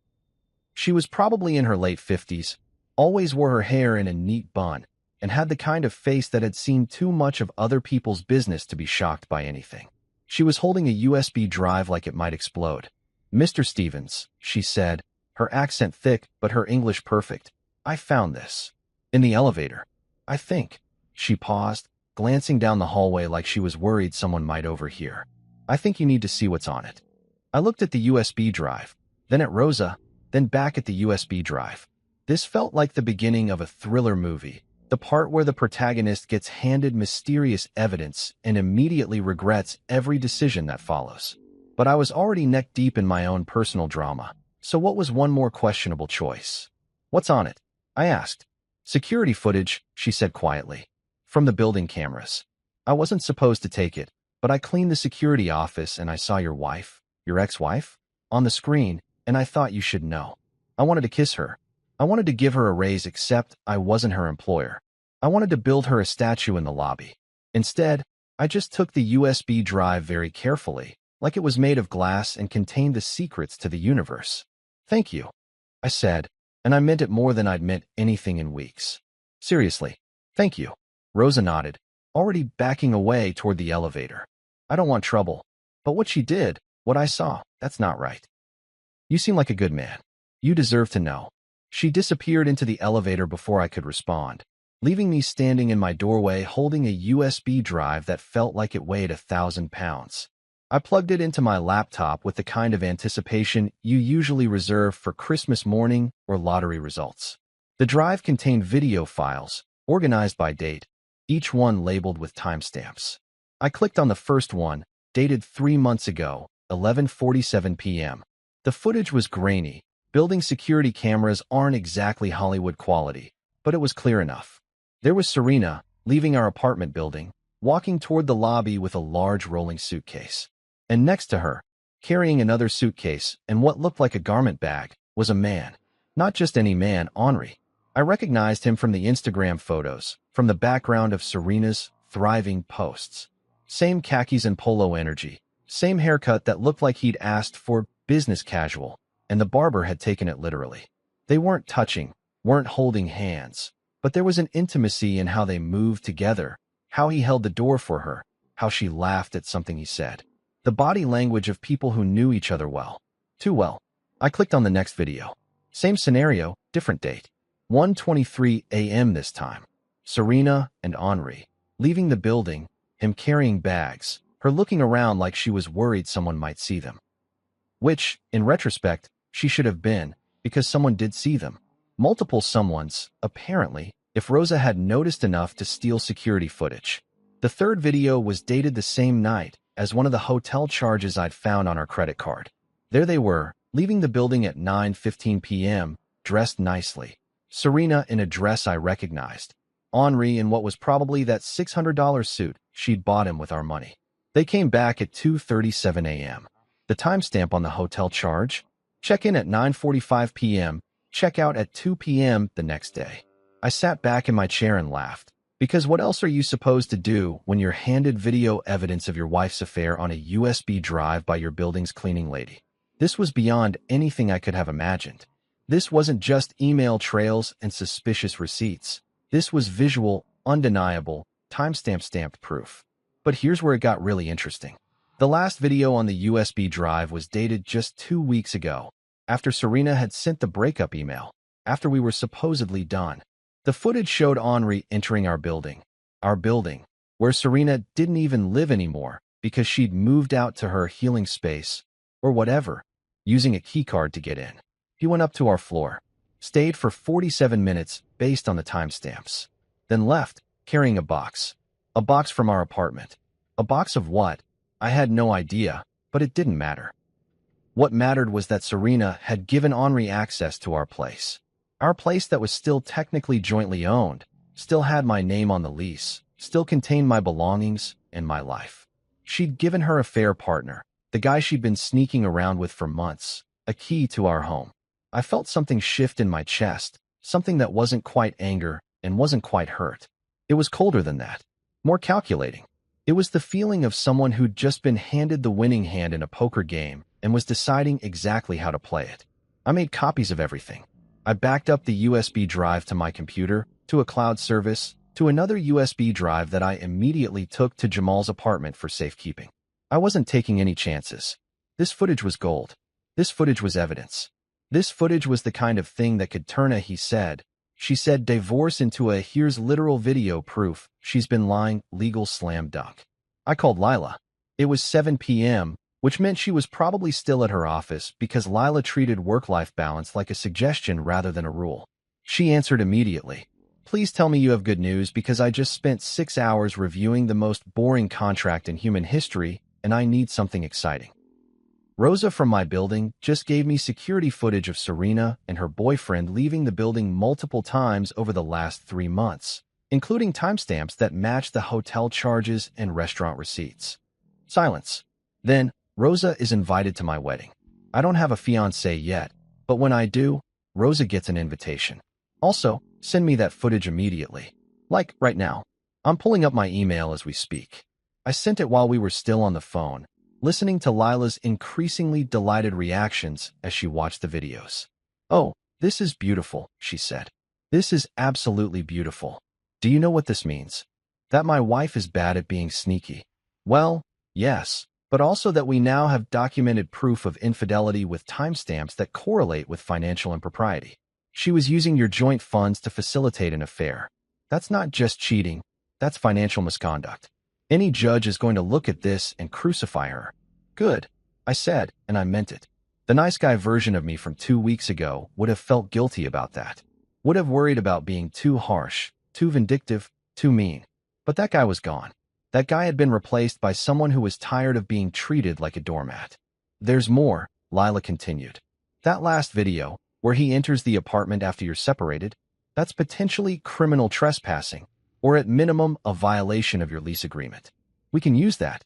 She was probably in her late 50s, always wore her hair in a neat bun, and had the kind of face that had seen too much of other people's business to be shocked by anything. She was holding a USB drive like it might explode. "Mr. Stevens," she said, her accent thick but her English perfect. "I found this. In the elevator. I think." She paused, glancing down the hallway like she was worried someone might overhear. "I think you need to see what's on it." I looked at the USB drive, then at Rosa, then back at the USB drive. This felt like the beginning of a thriller movie, the part where the protagonist gets handed mysterious evidence and immediately regrets every decision that follows. But I was already neck-deep in my own personal drama, so what was one more questionable choice? "What's on it?" I asked. "Security footage," she said quietly. "From the building cameras. I wasn't supposed to take it, but I cleaned the security office and I saw your wife, your ex-wife, on the screen, and I thought you should know. I wanted to kiss her. I wanted to give her a raise, except I wasn't her employer. I wanted to build her a statue in the lobby. Instead, I just took the USB drive very carefully, like it was made of glass and contained the secrets to the universe." "Thank you," I said, and I meant it more than I'd meant anything in weeks. "Seriously, thank you." Rosa nodded, already backing away toward the elevator. "I don't want trouble. But what she did, what I saw, that's not right. You seem like a good man. You deserve to know." She disappeared into the elevator before I could respond, leaving me standing in my doorway holding a USB drive that felt like it weighed 1,000 pounds. I plugged it into my laptop with the kind of anticipation you usually reserve for Christmas morning or lottery results. The drive contained video files, organized by date, each one labeled with timestamps. I clicked on the first one, dated 3 months ago, 11:47 p.m. The footage was grainy. Building security cameras aren't exactly Hollywood quality, but it was clear enough. There was Serena, leaving our apartment building, walking toward the lobby with a large rolling suitcase. And next to her, carrying another suitcase and what looked like a garment bag, was a man. Not just any man, Henri. I recognized him from the Instagram photos, from the background of Serena's thriving posts. Same khakis and polo energy, same haircut that looked like he'd asked for business casual, and the barber had taken it literally. They weren't touching, weren't holding hands, but there was an intimacy in how they moved together, how he held the door for her, how she laughed at something he said. The body language of people who knew each other well. Too well. I clicked on the next video. Same scenario, different date. 1:23 a.m. this time. Serena and Henri, leaving the building, him carrying bags, her looking around like she was worried someone might see them. Which, in retrospect, she should have been, because someone did see them. Multiple someones, apparently, if Rosa had noticed enough to steal security footage. The third video was dated the same night as one of the hotel charges I'd found on our credit card. There they were, leaving the building at 9:15 p.m., dressed nicely. Serena in a dress I recognized. Henri in what was probably that $600 suit she'd bought him with our money. They came back at 2:37 a.m. The timestamp on the hotel charge? Check-in at 9:45 p.m., check-out at 2 p.m. the next day. I sat back in my chair and laughed. Because what else are you supposed to do when you're handed video evidence of your wife's affair on a USB drive by your building's cleaning lady? This was beyond anything I could have imagined. This wasn't just email trails and suspicious receipts. This was visual, undeniable, timestamp-stamped proof. But here's where it got really interesting. The last video on the USB drive was dated just 2 weeks ago, after Serena had sent the breakup email, after we were supposedly done. The footage showed Henri entering our building, where Serena didn't even live anymore because she'd moved out to her healing space, or whatever, using a keycard to get in. He went up to our floor, stayed for 47 minutes based on the timestamps, then left, carrying a box from our apartment. A box of what? I had no idea, but it didn't matter. What mattered was that Serena had given Henri access to our place. Our place that was still technically jointly owned, still had my name on the lease, still contained my belongings and my life. She'd given her affair partner, the guy she'd been sneaking around with for months, a key to our home. I felt something shift in my chest, something that wasn't quite anger and wasn't quite hurt. It was colder than that, more calculating. It was the feeling of someone who'd just been handed the winning hand in a poker game and was deciding exactly how to play it. I made copies of everything. I backed up the USB drive to my computer, to a cloud service, to another USB drive that I immediately took to Jamal's apartment for safekeeping. I wasn't taking any chances. This footage was gold. This footage was evidence. This footage was the kind of thing that could turn a she said divorce into a here's literal video proof she's been lying legal slam dunk. I called Lila. It was 7 p.m., which meant she was probably still at her office because Lila treated work-life balance like a suggestion rather than a rule. She answered immediately. Please tell me you have good news because I just spent 6 hours reviewing the most boring contract in human history and I need something exciting. Rosa from my building just gave me security footage of Serena and her boyfriend leaving the building multiple times over the last 3 months, including timestamps that matched the hotel charges and restaurant receipts. Silence. Then, Rosa is invited to my wedding. I don't have a fiancé yet, but when I do, Rosa gets an invitation. Also, send me that footage immediately. Like, right now. I'm pulling up my email as we speak. I sent it while we were still on the phone, listening to Lila's increasingly delighted reactions as she watched the videos. Oh, this is beautiful, she said. This is absolutely beautiful. Do you know what this means? That my wife is bad at being sneaky. Well, yes, but also that we now have documented proof of infidelity with timestamps that correlate with financial impropriety. She was using your joint funds to facilitate an affair. That's not just cheating, that's financial misconduct. Any judge is going to look at this and crucify her. Good, I said, and I meant it. The nice guy version of me from 2 weeks ago would have felt guilty about that. Would have worried about being too harsh, too vindictive, too mean. But that guy was gone. That guy had been replaced by someone who was tired of being treated like a doormat. There's more, Lila continued. That last video, where he enters the apartment after you're separated, that's potentially criminal trespassing, or at minimum a violation of your lease agreement. We can use that.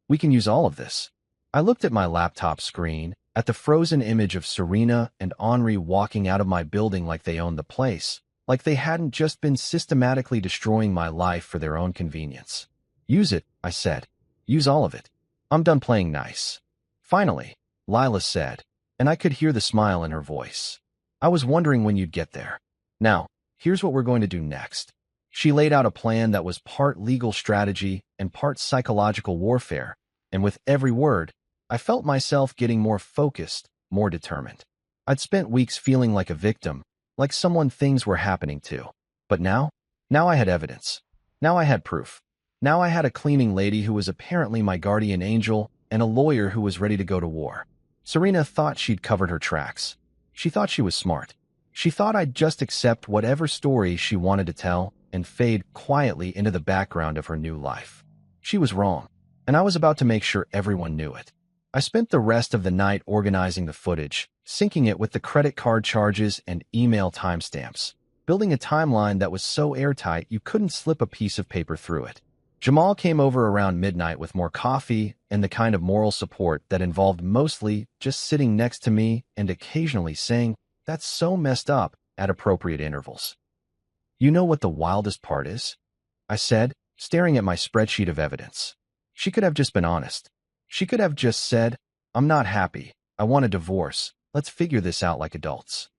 We can use all of this. I looked at my laptop screen, at the frozen image of Serena and Henri walking out of my building like they owned the place, like they hadn't just been systematically destroying my life for their own convenience. Use it, I said. Use all of it. I'm done playing nice. Finally, Lila said, and I could hear the smile in her voice. I was wondering when you'd get there. Now, here's what we're going to do next. She laid out a plan that was part legal strategy and part psychological warfare, and with every word, I felt myself getting more focused, more determined. I'd spent weeks feeling like a victim, like someone things were happening to. But now I had evidence. Now I had proof. Now I had a cleaning lady who was apparently my guardian angel and a lawyer who was ready to go to war. Serena thought she'd covered her tracks. She thought she was smart. She thought I'd just accept whatever story she wanted to tell and fade quietly into the background of her new life. She was wrong, and I was about to make sure everyone knew it. I spent the rest of the night organizing the footage, syncing it with the credit card charges and email timestamps, building a timeline that was so airtight you couldn't slip a piece of paper through it. Jamal came over around midnight with more coffee and the kind of moral support that involved mostly just sitting next to me and occasionally saying, "That's so messed up," at appropriate intervals. You know what the wildest part is? I said, staring at my spreadsheet of evidence. She could have just been honest. She could have just said, "I'm not happy. I want a divorce. Let's figure this out like adults."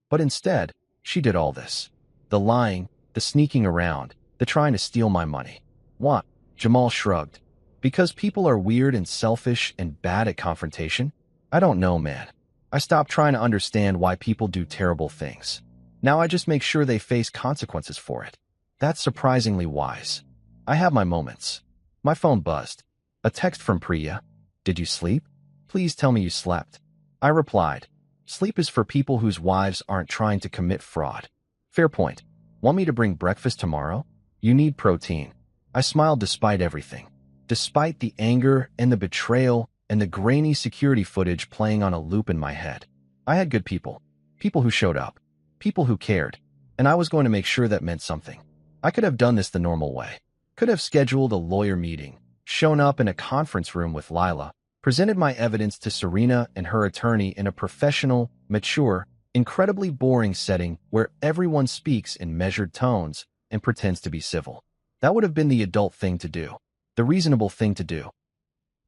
But instead, she did all this. The lying, the sneaking around, the trying to steal my money. What? Jamal shrugged. Because people are weird and selfish and bad at confrontation? I don't know, man. I stopped trying to understand why people do terrible things. Now I just make sure they face consequences for it. That's surprisingly wise. I have my moments. My phone buzzed. A text from Priya. "Did you sleep? Please tell me you slept." I replied, "Sleep is for people whose wives aren't trying to commit fraud." Fair point. Want me to bring breakfast tomorrow? You need protein. I smiled despite everything. Despite the anger and the betrayal and the grainy security footage playing on a loop in my head. I had good people. People who showed up. People who cared. And I was going to make sure that meant something. I could have done this the normal way. Could have scheduled a lawyer meeting, shown up in a conference room with Lila, presented my evidence to Serena and her attorney in a professional, mature, incredibly boring setting where everyone speaks in measured tones and pretends to be civil. That would have been the adult thing to do, the reasonable thing to do.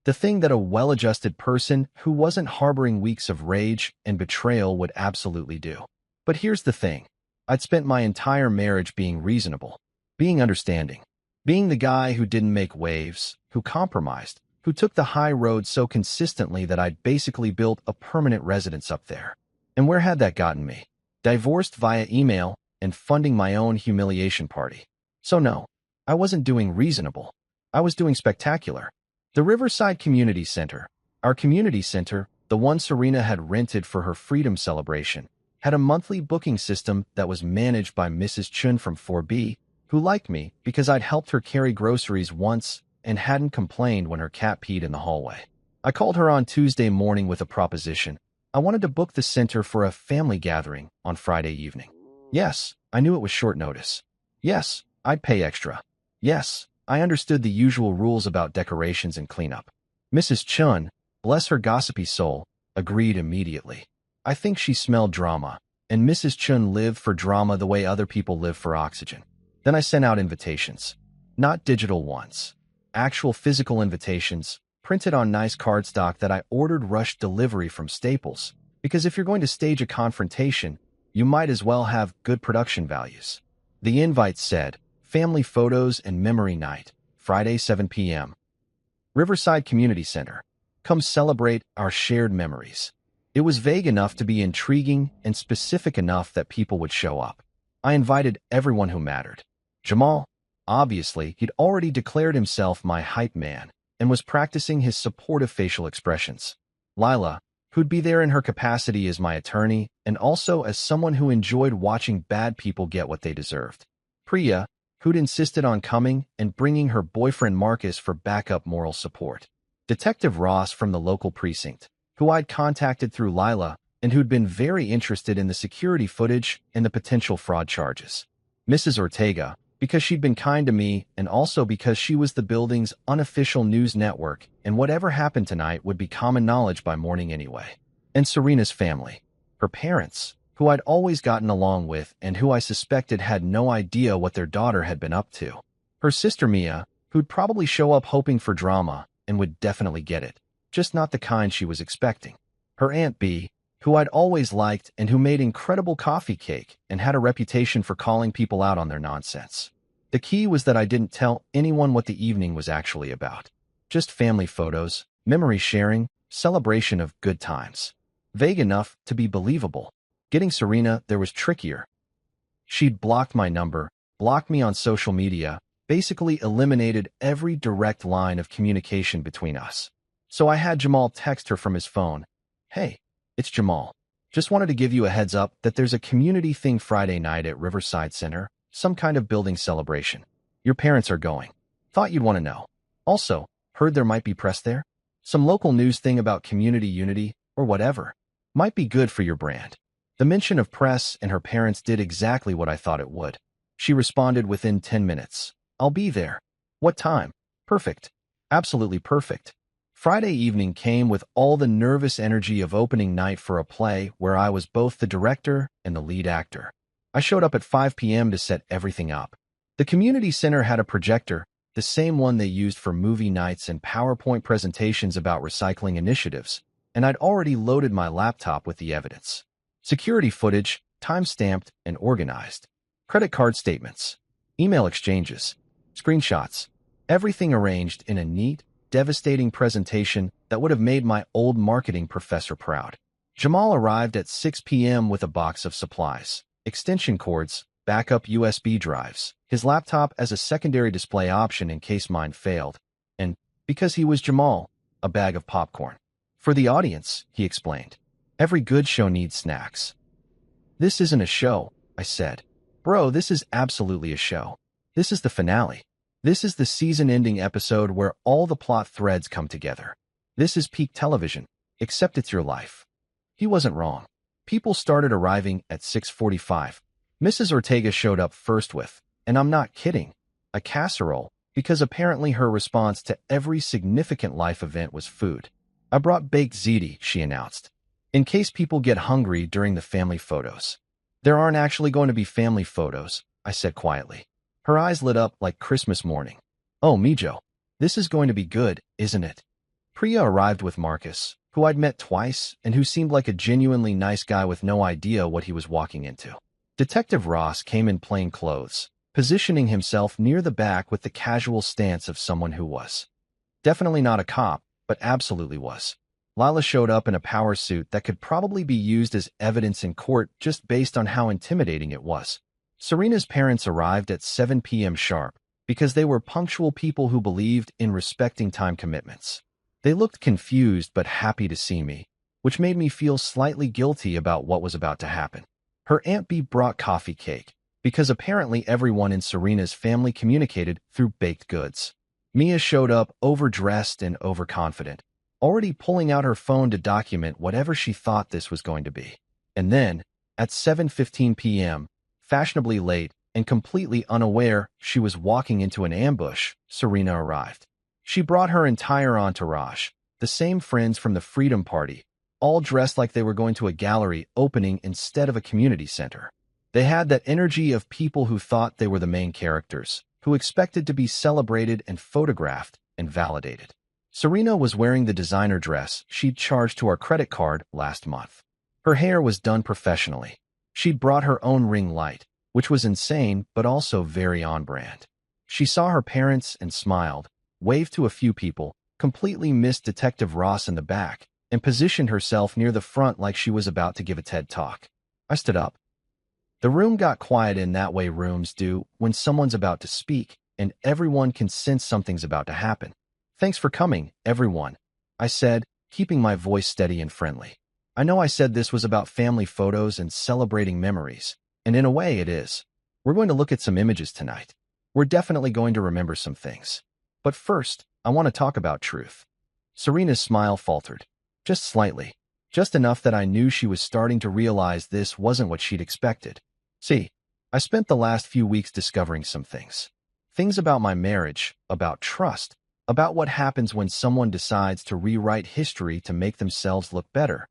The thing that a well-adjusted person who wasn't harboring weeks of rage and betrayal would absolutely do. But here's the thing. I'd spent my entire marriage being reasonable, being understanding, being the guy who didn't make waves, who compromised, who took the high road so consistently that I'd basically built a permanent residence up there. And where had that gotten me? Divorced via email and funding my own humiliation party. So no, I wasn't doing reasonable. I was doing spectacular. The Riverside Community Center, our community center, the one Serena had rented for her freedom celebration, had a monthly booking system that was managed by Mrs. Chun from 4B, who liked me because I'd helped her carry groceries once and hadn't complained when her cat peed in the hallway. I called her on Tuesday morning with a proposition. I wanted to book the center for a family gathering on Friday evening. Yes, I knew it was short notice. Yes, I'd pay extra. Yes, I understood the usual rules about decorations and cleanup. Mrs. Chun, bless her gossipy soul, agreed immediately. I think she smelled drama, and Mrs. Chun lived for drama the way other people live for oxygen. Then I sent out invitations. Not digital ones. Actual physical invitations, printed on nice cardstock that I ordered rush delivery from Staples, because if you're going to stage a confrontation, you might as well have good production values. The invite said, "Family photos and memory night, Friday 7 p.m. Riverside Community Center. Come celebrate our shared memories." It was vague enough to be intriguing and specific enough that people would show up. I invited everyone who mattered. Jamal, obviously, he'd already declared himself my hype man, and was practicing his supportive facial expressions. Lila, who'd be there in her capacity as my attorney and also as someone who enjoyed watching bad people get what they deserved. Priya, who'd insisted on coming and bringing her boyfriend Marcus for backup moral support. Detective Ross from the local precinct, who I'd contacted through Lila and who'd been very interested in the security footage and the potential fraud charges. Mrs. Ortega, because she'd been kind to me and also because she was the building's unofficial news network and whatever happened tonight would be common knowledge by morning anyway. And Serena's family, her parents, who I'd always gotten along with and who I suspected had no idea what their daughter had been up to. Her sister Mia, who'd probably show up hoping for drama and would definitely get it, just not the kind she was expecting. Her Aunt B, who I'd always liked and who made incredible coffee cake and had a reputation for calling people out on their nonsense. The key was that I didn't tell anyone what the evening was actually about. Just family photos, memory sharing, celebration of good times. Vague enough to be believable. Getting Serena there was trickier. She'd blocked my number, blocked me on social media, basically eliminated every direct line of communication between us. So I had Jamal text her from his phone. "Hey, it's Jamal. Just wanted to give you a heads up that there's a community thing Friday night at Riverside Center, some kind of building celebration. Your parents are going. Thought you'd want to know. Also, heard there might be press there? Some local news thing about community unity, or whatever. Might be good for your brand." The mention of press and her parents did exactly what I thought it would. She responded within 10 minutes. "I'll be there." "What time?" "Perfect. Absolutely perfect." Friday evening came with all the nervous energy of opening night for a play where I was both the director and the lead actor. I showed up at 5 p.m. to set everything up. The community center had a projector, the same one they used for movie nights and PowerPoint presentations about recycling initiatives, and I'd already loaded my laptop with the evidence. Security footage, time-stamped and organized. Credit card statements, email exchanges, screenshots, everything arranged in a neat, devastating presentation that would have made my old marketing professor proud. Jamal arrived at 6 p.m. with a box of supplies, extension cords, backup USB drives, his laptop as a secondary display option in case mine failed, and, because he was Jamal, a bag of popcorn. For the audience, he explained. Every good show needs snacks. "This isn't a show," I said. "Bro, this is absolutely a show. This is the finale. This is the season-ending episode where all the plot threads come together. This is peak television, except it's your life." He wasn't wrong. People started arriving at 6:45. Mrs. Ortega showed up first with, and I'm not kidding, a casserole, because apparently her response to every significant life event was food. "I brought baked ziti," she announced, "in case people get hungry during the family photos." "There aren't actually going to be family photos," I said quietly. Her eyes lit up like Christmas morning. "Oh, Mijo, this is going to be good, isn't it?" Priya arrived with Marcus, who I'd met twice and who seemed like a genuinely nice guy with no idea what he was walking into. Detective Ross came in plain clothes, positioning himself near the back with the casual stance of someone who was definitely not a cop, but absolutely was. Lila showed up in a power suit that could probably be used as evidence in court just based on how intimidating it was. Serena's parents arrived at 7 p.m. sharp because they were punctual people who believed in respecting time commitments. They looked confused but happy to see me, which made me feel slightly guilty about what was about to happen. Her Aunt B brought coffee cake because apparently everyone in Serena's family communicated through baked goods. Mia showed up overdressed and overconfident, already pulling out her phone to document whatever she thought this was going to be. And then, at 7:15 p.m., fashionably late and completely unaware she was walking into an ambush, Serena arrived. She brought her entire entourage, the same friends from the Freedom Party, all dressed like they were going to a gallery opening instead of a community center. They had that energy of people who thought they were the main characters, who expected to be celebrated and photographed and validated. Serena was wearing the designer dress she'd charged to our credit card last month. Her hair was done professionally. She'd brought her own ring light, which was insane but also very on-brand. She saw her parents and smiled, waved to a few people, completely missed Detective Ross in the back, and positioned herself near the front like she was about to give a TED Talk. I stood up. The room got quiet in that way rooms do when someone's about to speak and everyone can sense something's about to happen. Thanks for coming, everyone, I said, keeping my voice steady and friendly. I know I said this was about family photos and celebrating memories, and in a way it is. We're going to look at some images tonight. We're definitely going to remember some things. But first, I want to talk about truth. Serena's smile faltered. Just slightly. Just enough that I knew she was starting to realize this wasn't what she'd expected. See, I spent the last few weeks discovering some things. Things about my marriage, about trust, about what happens when someone decides to rewrite history to make themselves look better.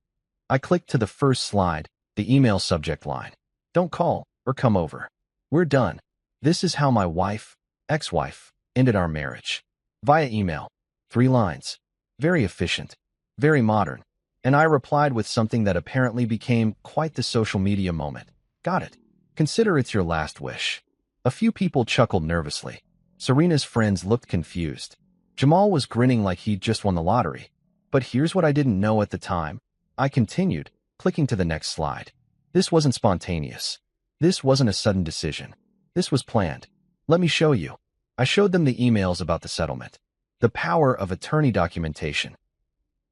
I clicked to the first slide, the email subject line. Don't call or come over. We're done. This is how my wife, ex-wife, ended our marriage. Via email. 3 lines. Very efficient. Very modern. And I replied with something that apparently became quite the social media moment. Got it. Consider it's your last wish. A few people chuckled nervously. Serena's friends looked confused. Jamal was grinning like he'd just won the lottery. But here's what I didn't know at the time. I continued, clicking to the next slide. This wasn't spontaneous. This wasn't a sudden decision. This was planned. Let me show you. I showed them the emails about the settlement. The power of attorney documentation.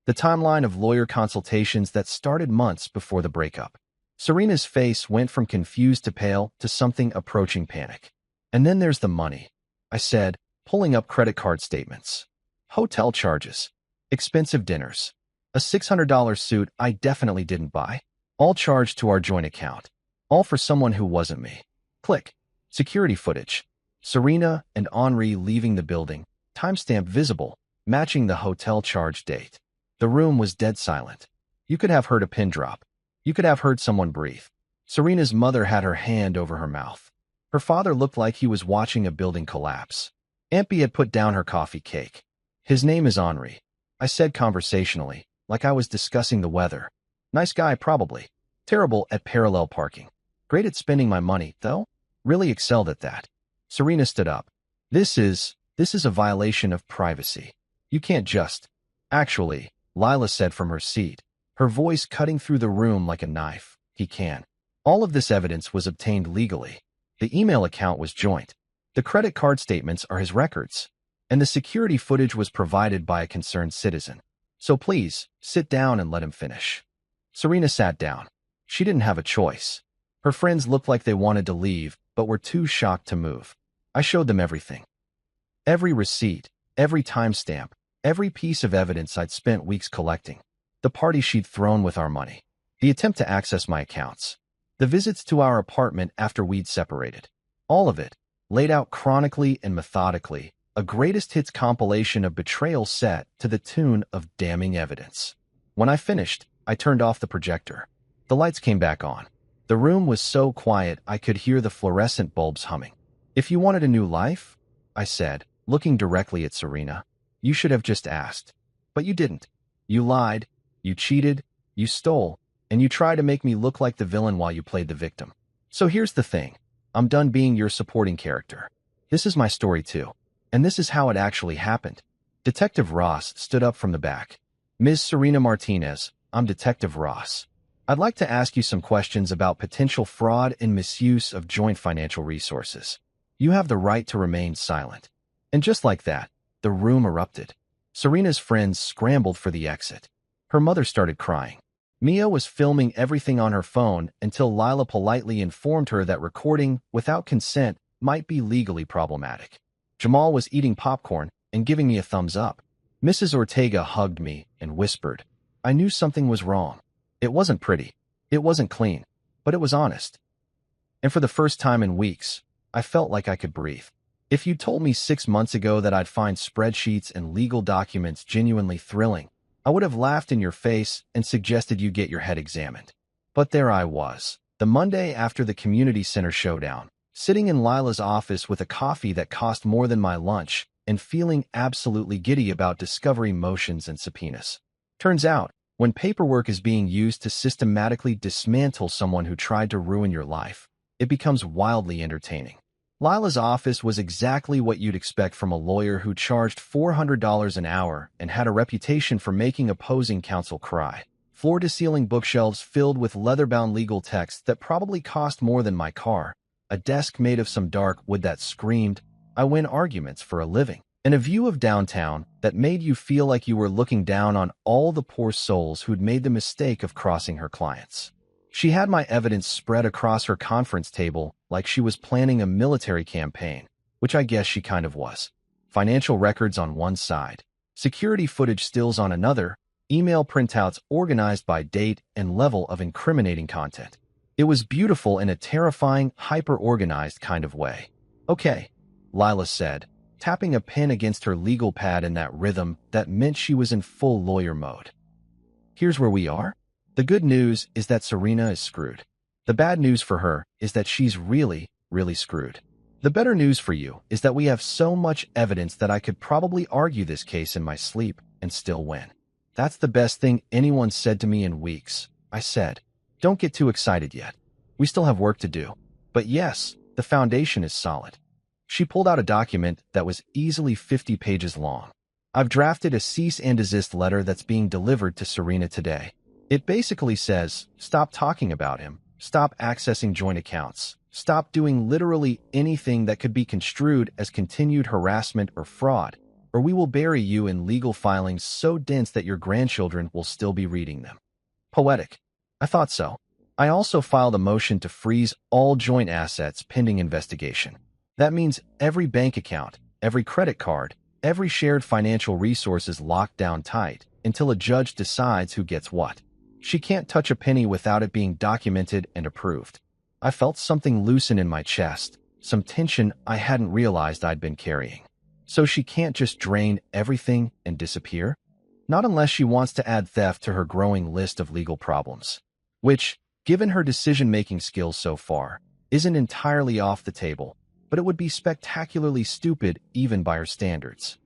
The timeline of lawyer consultations that started months before the breakup. Serena's face went from confused to pale to something approaching panic. And then there's the money, I said, pulling up credit card statements. Hotel charges. Expensive dinners. A $600 suit I definitely didn't buy. All charged to our joint account. All for someone who wasn't me. Click. Security footage. Serena and Henri leaving the building. Timestamp visible, matching the hotel charge date. The room was dead silent. You could have heard a pin drop. You could have heard someone breathe. Serena's mother had her hand over her mouth. Her father looked like he was watching a building collapse. Ampy had put down her coffee cake. His name is Henri, I said conversationally, like I was discussing the weather. Nice guy, probably. Terrible at parallel parking. Great at spending my money, though. Really excelled at that. Serena stood up. This is a violation of privacy. You can't just... Actually, Lila said from her seat, her voice cutting through the room like a knife. He can. All of this evidence was obtained legally. The email account was joint. The credit card statements are his records. And the security footage was provided by a concerned citizen. So please, sit down and let him finish. Serena sat down. She didn't have a choice. Her friends looked like they wanted to leave, but were too shocked to move. I showed them everything. Every receipt, every timestamp, every piece of evidence I'd spent weeks collecting. The party she'd thrown with our money. The attempt to access my accounts. The visits to our apartment after we'd separated. All of it, laid out chronically and methodically, a greatest hits compilation of betrayal set to the tune of damning evidence. When I finished, I turned off the projector. The lights came back on. The room was so quiet I could hear the fluorescent bulbs humming. If you wanted a new life, I said, looking directly at Serena, you should have just asked. But you didn't. You lied, you cheated, you stole, and you tried to make me look like the villain while you played the victim. So here's the thing. I'm done being your supporting character. This is my story too. And this is how it actually happened. Detective Ross stood up from the back. Ms. Serena Martinez, I'm Detective Ross. I'd like to ask you some questions about potential fraud and misuse of joint financial resources. You have the right to remain silent. And just like that, the room erupted. Serena's friends scrambled for the exit. Her mother started crying. Mia was filming everything on her phone until Lila politely informed her that recording without consent might be legally problematic. Jamal was eating popcorn and giving me a thumbs up. Mrs. Ortega hugged me and whispered, I knew something was wrong. It wasn't pretty. It wasn't clean. But it was honest. And for the first time in weeks, I felt like I could breathe. If you told me 6 months ago that I'd find spreadsheets and legal documents genuinely thrilling, I would have laughed in your face and suggested you get your head examined. But there I was, the Monday after the community center showdown, sitting in Lila's office with a coffee that cost more than my lunch and feeling absolutely giddy about discovery motions and subpoenas. Turns out, when paperwork is being used to systematically dismantle someone who tried to ruin your life, it becomes wildly entertaining. Lila's office was exactly what you'd expect from a lawyer who charged $400 an hour and had a reputation for making opposing counsel cry. Floor-to-ceiling bookshelves filled with leather-bound legal texts that probably cost more than my car. A desk made of some dark wood that screamed, I win arguments for a living. and a view of downtown that made you feel like you were looking down on all the poor souls who'd made the mistake of crossing her clients. She had my evidence spread across her conference table like she was planning a military campaign, which I guess she kind of was. Financial records on one side, security footage stills on another, email printouts organized by date and level of incriminating content. It was beautiful in a terrifying, hyper-organized kind of way. "Okay," Lila said, tapping a pen against her legal pad in that rhythm that meant she was in full lawyer mode. "Here's where we are. The good news is that Serena is screwed. The bad news for her is that she's really, really screwed. The better news for you is that we have so much evidence that I could probably argue this case in my sleep and still win." "That's the best thing anyone said to me in weeks," I said. "Don't get too excited yet. We still have work to do. But yes, the foundation is solid." She pulled out a document that was easily 50 pages long. "I've drafted a cease and desist letter that's being delivered to Serena today. It basically says, stop talking about him, stop accessing joint accounts, stop doing literally anything that could be construed as continued harassment or fraud, or we will bury you in legal filings so dense that your grandchildren will still be reading them." Poetic. I thought so. I also filed a motion to freeze all joint assets pending investigation. That means every bank account, every credit card, every shared financial resource is locked down tight until a judge decides who gets what. She can't touch a penny without it being documented and approved. I felt something loosen in my chest, some tension I hadn't realized I'd been carrying. So she can't just drain everything and disappear? Not unless she wants to add theft to her growing list of legal problems. Which, given her decision-making skills so far, isn't entirely off the table, but it would be spectacularly stupid even by her standards.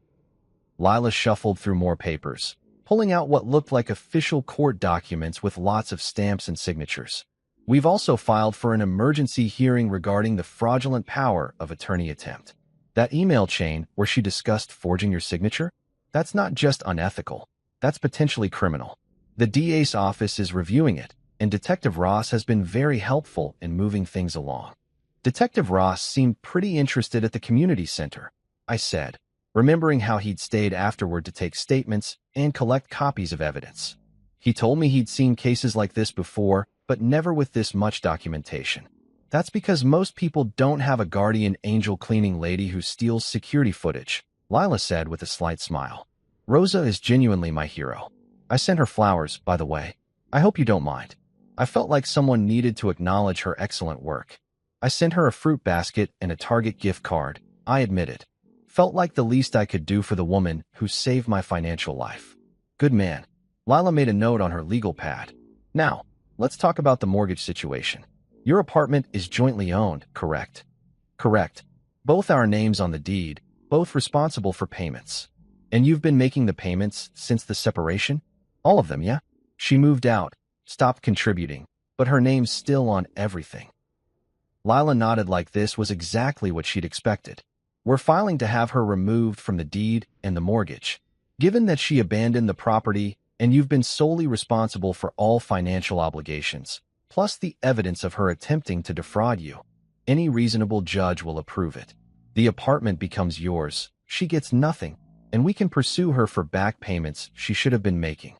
Lila shuffled through more papers, pulling out what looked like official court documents with lots of stamps and signatures. "We've also filed for an emergency hearing regarding the fraudulent power of attorney attempt. That email chain where she discussed forging your signature? That's not just unethical. That's potentially criminal. The DA's office is reviewing it, and Detective Ross has been very helpful in moving things along." Detective Ross seemed pretty interested at the community center, I said, remembering how he'd stayed afterward to take statements and collect copies of evidence. "He told me he'd seen cases like this before, but never with this much documentation. That's because most people don't have a guardian angel cleaning lady who steals security footage," Lila said with a slight smile. "Rosa is genuinely my hero. I sent her flowers, by the way. I hope you don't mind. I felt like someone needed to acknowledge her excellent work. I sent her a fruit basket and a Target gift card, I admitted. Felt like the least I could do for the woman who saved my financial life." "Good man." Lila made a note on her legal pad. "Now, let's talk about the mortgage situation. Your apartment is jointly owned, correct?" "Correct. Both our names on the deed, both responsible for payments." "And you've been making the payments since the separation?" "All of them, yeah." "She moved out, stopped contributing, but her name's still on everything." Lila nodded like this was exactly what she'd expected. "We're filing to have her removed from the deed and the mortgage. Given that she abandoned the property and you've been solely responsible for all financial obligations, plus the evidence of her attempting to defraud you, any reasonable judge will approve it. The apartment becomes yours, she gets nothing, and we can pursue her for back payments she should have been making."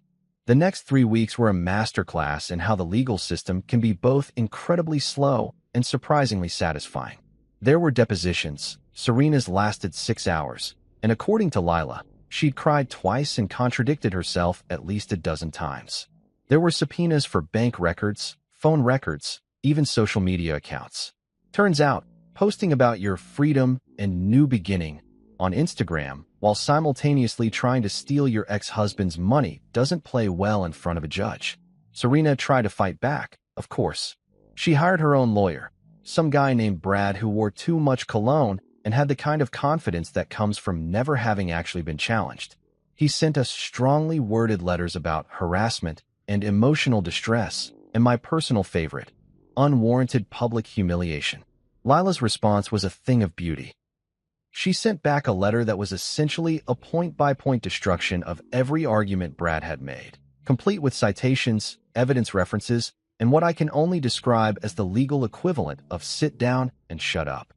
The next 3 weeks were a masterclass in how the legal system can be both incredibly slow and surprisingly satisfying. There were depositions. Serena's lasted 6 hours, and according to Lila, she'd cried twice and contradicted herself at least a dozen times. There were subpoenas for bank records, phone records, even social media accounts. Turns out, posting about your freedom and new beginning on Instagram while simultaneously trying to steal your ex-husband's money doesn't play well in front of a judge. Serena tried to fight back, of course. She hired her own lawyer, some guy named Brad who wore too much cologne and had the kind of confidence that comes from never having actually been challenged. He sent us strongly worded letters about harassment and emotional distress, and my personal favorite, unwarranted public humiliation. Lila's response was a thing of beauty. She sent back a letter that was essentially a point-by-point destruction of every argument Brad had made, complete with citations, evidence references, and what I can only describe as the legal equivalent of sit down and shut up.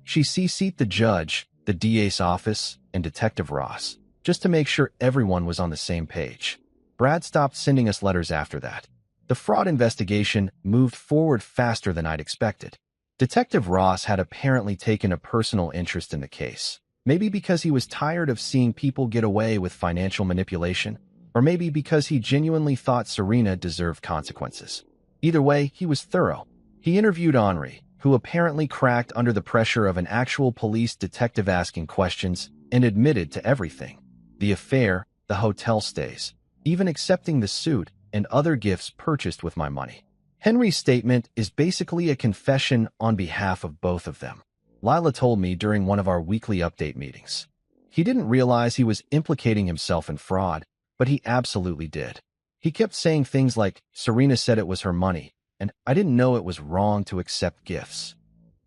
She CC'd the judge, the DA's office, and Detective Ross, just to make sure everyone was on the same page. Brad stopped sending us letters after that. The fraud investigation moved forward faster than I'd expected. Detective Ross had apparently taken a personal interest in the case. Maybe because he was tired of seeing people get away with financial manipulation, or maybe because he genuinely thought Serena deserved consequences. Either way, he was thorough. He interviewed Henri, who apparently cracked under the pressure of an actual police detective asking questions, and admitted to everything. The affair, the hotel stays, even accepting the suit and other gifts purchased with my money. Henry's statement is basically a confession on behalf of both of them. Lila told me during one of our weekly update meetings. He didn't realize he was implicating himself in fraud, but he absolutely did. He kept saying things like, Serena said it was her money, and I didn't know it was wrong to accept gifts.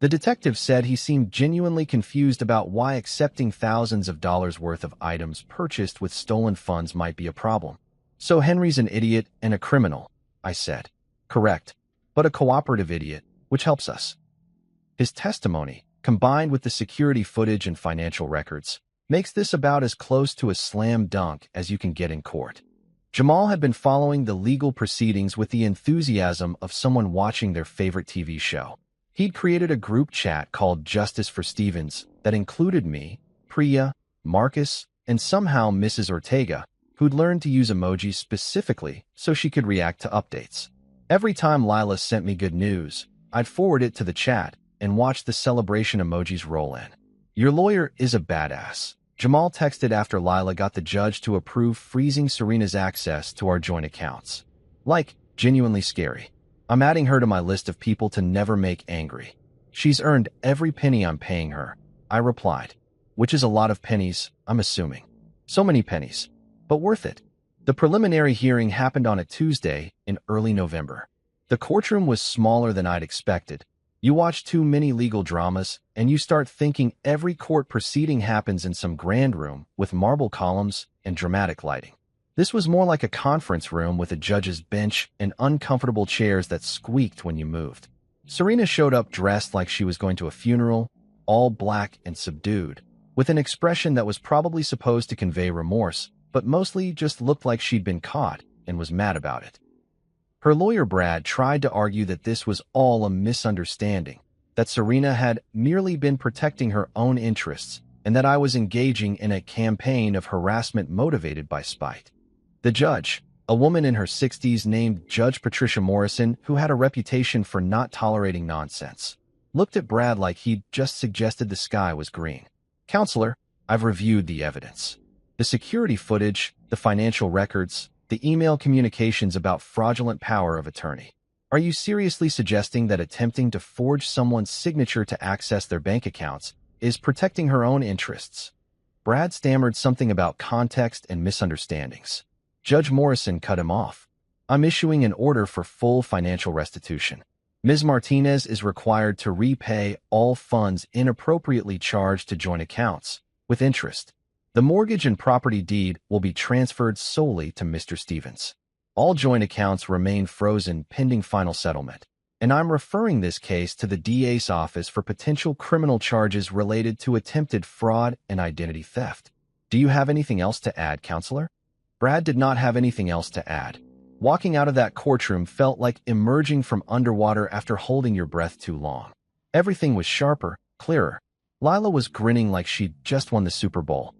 The detective said he seemed genuinely confused about why accepting thousands of dollars worth of items purchased with stolen funds might be a problem. So Henry's an idiot and a criminal, I said. Correct, but a cooperative idiot, which helps us. His testimony, combined with the security footage and financial records, makes this about as close to a slam dunk as you can get in court. Jamal had been following the legal proceedings with the enthusiasm of someone watching their favorite TV show. He'd created a group chat called Justice for Stevens that included me, Priya, Marcus, and somehow Mrs. Ortega, who'd learned to use emojis specifically so she could react to updates. Every time Lila sent me good news, I'd forward it to the chat and watch the celebration emojis roll in. Your lawyer is a badass, Jamal texted after Lila got the judge to approve freezing Serena's access to our joint accounts. Like, genuinely scary. I'm adding her to my list of people to never make angry. She's earned every penny I'm paying her, I replied. Which is a lot of pennies, I'm assuming. So many pennies, but worth it. The preliminary hearing happened on a Tuesday in early November. The courtroom was smaller than I'd expected. You watch too many legal dramas, and you start thinking every court proceeding happens in some grand room with marble columns and dramatic lighting. This was more like a conference room with a judge's bench and uncomfortable chairs that squeaked when you moved. Serena showed up dressed like she was going to a funeral, all black and subdued, with an expression that was probably supposed to convey remorse, but mostly just looked like she'd been caught and was mad about it. Her lawyer Brad tried to argue that this was all a misunderstanding, that Serena had merely been protecting her own interests, and that I was engaging in a campaign of harassment motivated by spite. The judge, a woman in her 60s named Judge Patricia Morrison, who had a reputation for not tolerating nonsense, looked at Brad like he'd just suggested the sky was green. Counselor, I've reviewed the evidence. The security footage, the financial records, the email communications about fraudulent power of attorney. Are you seriously suggesting that attempting to forge someone's signature to access their bank accounts is protecting her own interests? Brad stammered something about context and misunderstandings. Judge Morrison cut him off. I'm issuing an order for full financial restitution. Ms. Martinez is required to repay all funds inappropriately charged to joint accounts, with interest. The mortgage and property deed will be transferred solely to Mr. Stevens. All joint accounts remain frozen pending final settlement, and I'm referring this case to the DA's office for potential criminal charges related to attempted fraud and identity theft. Do you have anything else to add, Counselor? Brad did not have anything else to add. Walking out of that courtroom felt like emerging from underwater after holding your breath too long. Everything was sharper, clearer. Lila was grinning like she'd just won the Super Bowl.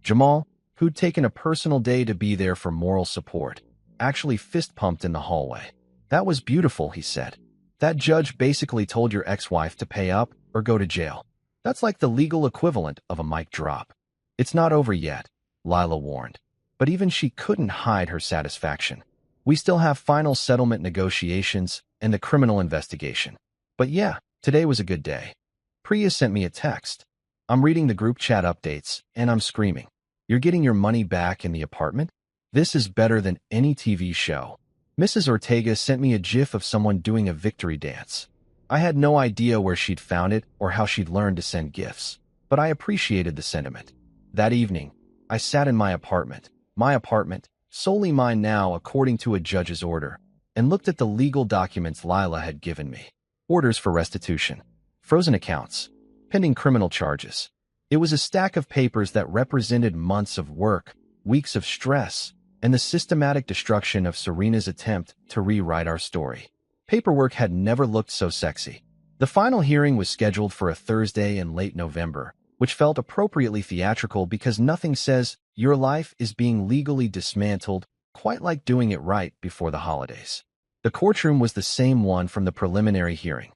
Jamal, who'd taken a personal day to be there for moral support, actually fist-pumped in the hallway. That was beautiful, he said. That judge basically told your ex-wife to pay up or go to jail. That's like the legal equivalent of a mic drop. It's not over yet, Lila warned. But even she couldn't hide her satisfaction. We still have final settlement negotiations and the criminal investigation. But yeah, today was a good day. Priya sent me a text. I'm reading the group chat updates, and I'm screaming. You're getting your money back in the apartment? This is better than any TV show. Mrs. Ortega sent me a gif of someone doing a victory dance. I had no idea where she'd found it or how she'd learned to send gifts, but I appreciated the sentiment. That evening, I sat in my apartment, solely mine now according to a judge's order, and looked at the legal documents Lila had given me. Orders for restitution, frozen accounts, pending criminal charges, It was a stack of papers that represented months of work, weeks of stress, and the systematic destruction of Serena's attempt to rewrite our story. Paperwork had never looked so sexy. The final hearing was scheduled for a Thursday in late November, which felt appropriately theatrical because nothing says your life is being legally dismantled quite like doing it right before the holidays. The courtroom was the same one from the preliminary hearing.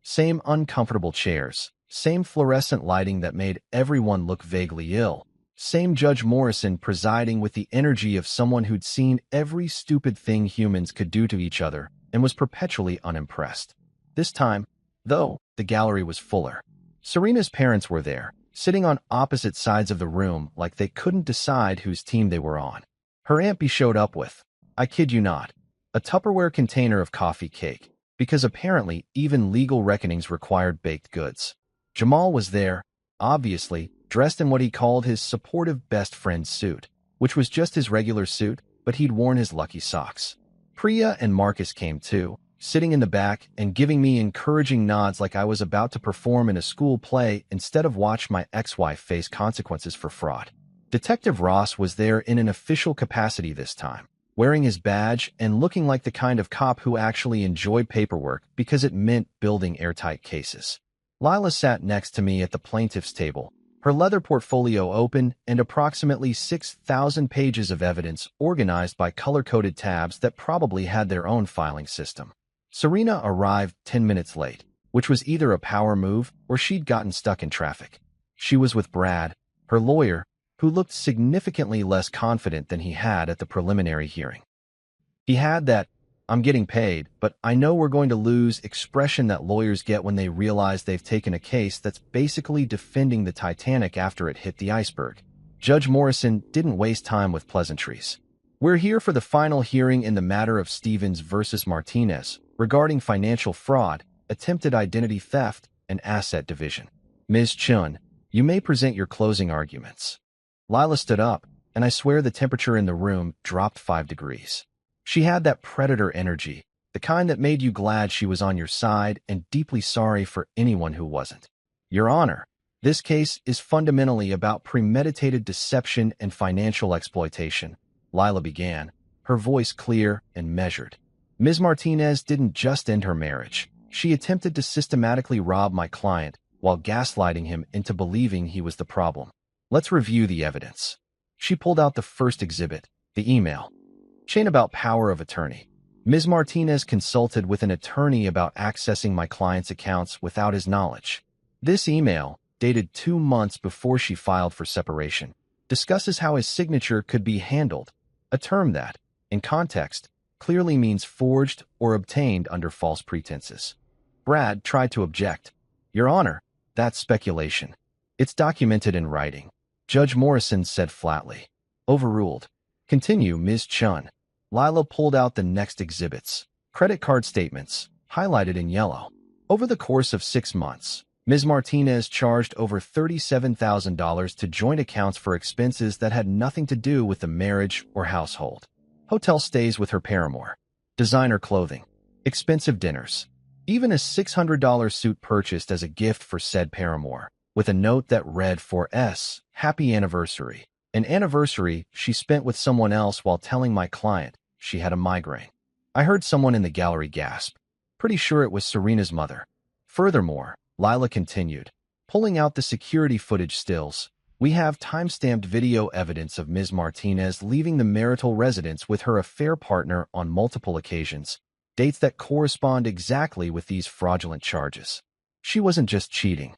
Same uncomfortable chairs, same fluorescent lighting that made everyone look vaguely ill, same Judge Morrison presiding with the energy of someone who'd seen every stupid thing humans could do to each other and was perpetually unimpressed. This time, though, the gallery was fuller. Serena's parents were there, sitting on opposite sides of the room like they couldn't decide whose team they were on. Her Aunt B showed up with, I kid you not, a Tupperware container of coffee cake, because apparently even legal reckonings required baked goods. Jamal was there, obviously, dressed in what he called his supportive best friend suit, which was just his regular suit, but he'd worn his lucky socks. Priya and Marcus came too, sitting in the back and giving me encouraging nods like I was about to perform in a school play instead of watch my ex-wife face consequences for fraud. Detective Ross was there in an official capacity this time, wearing his badge and looking like the kind of cop who actually enjoyed paperwork because it meant building airtight cases. Lila sat next to me at the plaintiff's table, her leather portfolio open and approximately 6,000 pages of evidence organized by color-coded tabs that probably had their own filing system. Serena arrived 10 minutes late, which was either a power move or she'd gotten stuck in traffic. She was with Brad, her lawyer, who looked significantly less confident than he had at the preliminary hearing. He had that, I'm getting paid, but I know we're going to lose expression that lawyers get when they realize they've taken a case that's basically defending the Titanic after it hit the iceberg. Judge Morrison didn't waste time with pleasantries. We're here for the final hearing in the matter of Stevens versus Martinez regarding financial fraud, attempted identity theft, and asset division. Ms. Chun, you may present your closing arguments. Lila stood up, and I swear the temperature in the room dropped 5 degrees. She had that predator energy, the kind that made you glad she was on your side and deeply sorry for anyone who wasn't. Your Honor, this case is fundamentally about premeditated deception and financial exploitation, Lila began, her voice clear and measured. Ms. Martinez didn't just end her marriage. She attempted to systematically rob my client while gaslighting him into believing he was the problem. Let's review the evidence. She pulled out the first exhibit, the email. Chain about power of attorney. Ms. Martinez consulted with an attorney about accessing my client's accounts without his knowledge. This email, dated 2 months before she filed for separation, discusses how his signature could be handled, a term that, in context, clearly means forged or obtained under false pretenses. Brad tried to object. Your Honor, that's speculation. It's documented in writing. Judge Morrison said flatly. Overruled. Continue, Ms. Chun. Lila pulled out the next exhibits. Credit card statements, highlighted in yellow. Over the course of 6 months, Ms. Martinez charged over $37,000 to joint accounts for expenses that had nothing to do with the marriage or household. Hotel stays with her paramour, designer clothing, expensive dinners, even a $600 suit purchased as a gift for said paramour, with a note that read for S, Happy Anniversary, an anniversary she spent with someone else while telling my client she had a migraine. I heard someone in the gallery gasp. Pretty sure it was Serena's mother. Furthermore, Lila continued, pulling out the security footage stills, we have time-stamped video evidence of Ms. Martinez leaving the marital residence with her affair partner on multiple occasions, dates that correspond exactly with these fraudulent charges. She wasn't just cheating.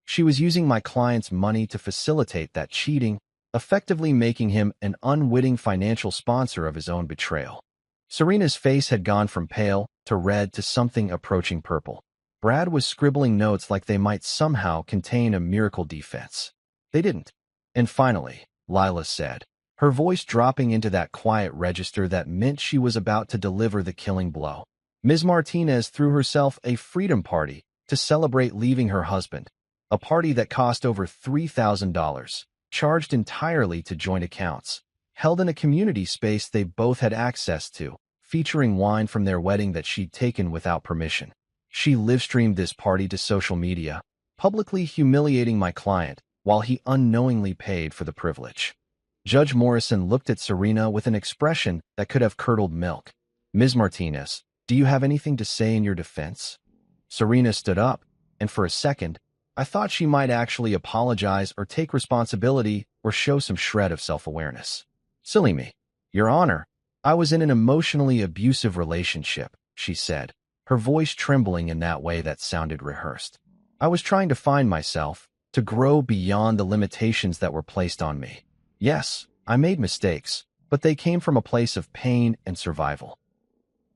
She was using my client's money to facilitate that cheating, effectively making him an unwitting financial sponsor of his own betrayal. Serena's face had gone from pale to red to something approaching purple. Brad was scribbling notes like they might somehow contain a miracle defense. They didn't. And finally, Lila said, her voice dropping into that quiet register that meant she was about to deliver the killing blow. Ms. Martinez threw herself a freedom party to celebrate leaving her husband, a party that cost over $3,000, charged entirely to joint accounts, held in a community space they both had access to, featuring wine from their wedding that she'd taken without permission. She live-streamed this party to social media, publicly humiliating my client while he unknowingly paid for the privilege. Judge Morrison looked at Serena with an expression that could have curdled milk. Ms. Martinez, do you have anything to say in your defense? Serena stood up, and for a second, I thought she might actually apologize or take responsibility or show some shred of self-awareness. Silly me. Your Honor, I was in an emotionally abusive relationship, she said, her voice trembling in that way that sounded rehearsed. I was trying to find myself, to grow beyond the limitations that were placed on me. Yes, I made mistakes, but they came from a place of pain and survival.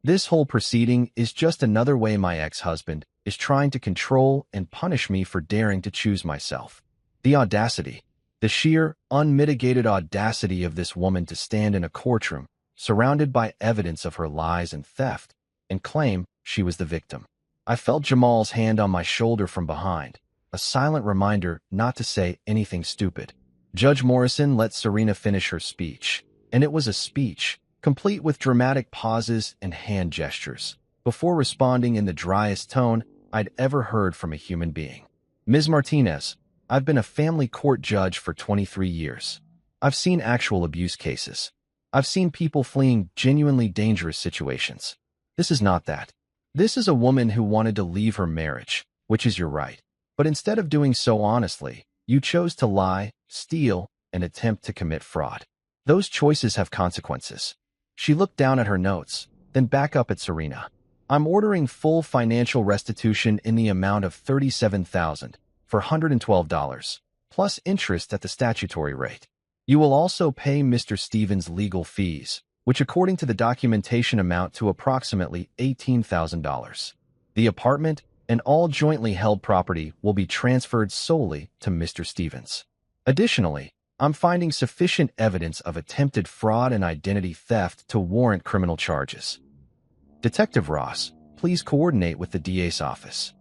This whole proceeding is just another way my ex-husband is trying to control and punish me for daring to choose myself. The audacity, the sheer, unmitigated audacity of this woman to stand in a courtroom, surrounded by evidence of her lies and theft, and claim she was the victim. I felt Jamal's hand on my shoulder from behind, a silent reminder not to say anything stupid. Judge Morrison let Serena finish her speech, and it was a speech, complete with dramatic pauses and hand gestures, before responding in the driest tone I'd ever heard from a human being. Ms. Martinez, I've been a family court judge for 23 years. I've seen actual abuse cases. I've seen people fleeing genuinely dangerous situations. This is not that. This is a woman who wanted to leave her marriage, which is your right. But instead of doing so honestly, you chose to lie, steal, and attempt to commit fraud. Those choices have consequences. She looked down at her notes, then back up at Serena. I'm ordering full financial restitution in the amount of $37,412, plus interest at the statutory rate. You will also pay Mr. Stevens' legal fees, which according to the documentation amount to approximately $18,000. The apartment and all jointly held property will be transferred solely to Mr. Stevens. Additionally, I'm finding sufficient evidence of attempted fraud and identity theft to warrant criminal charges. Detective Ross, please coordinate with the DA's office.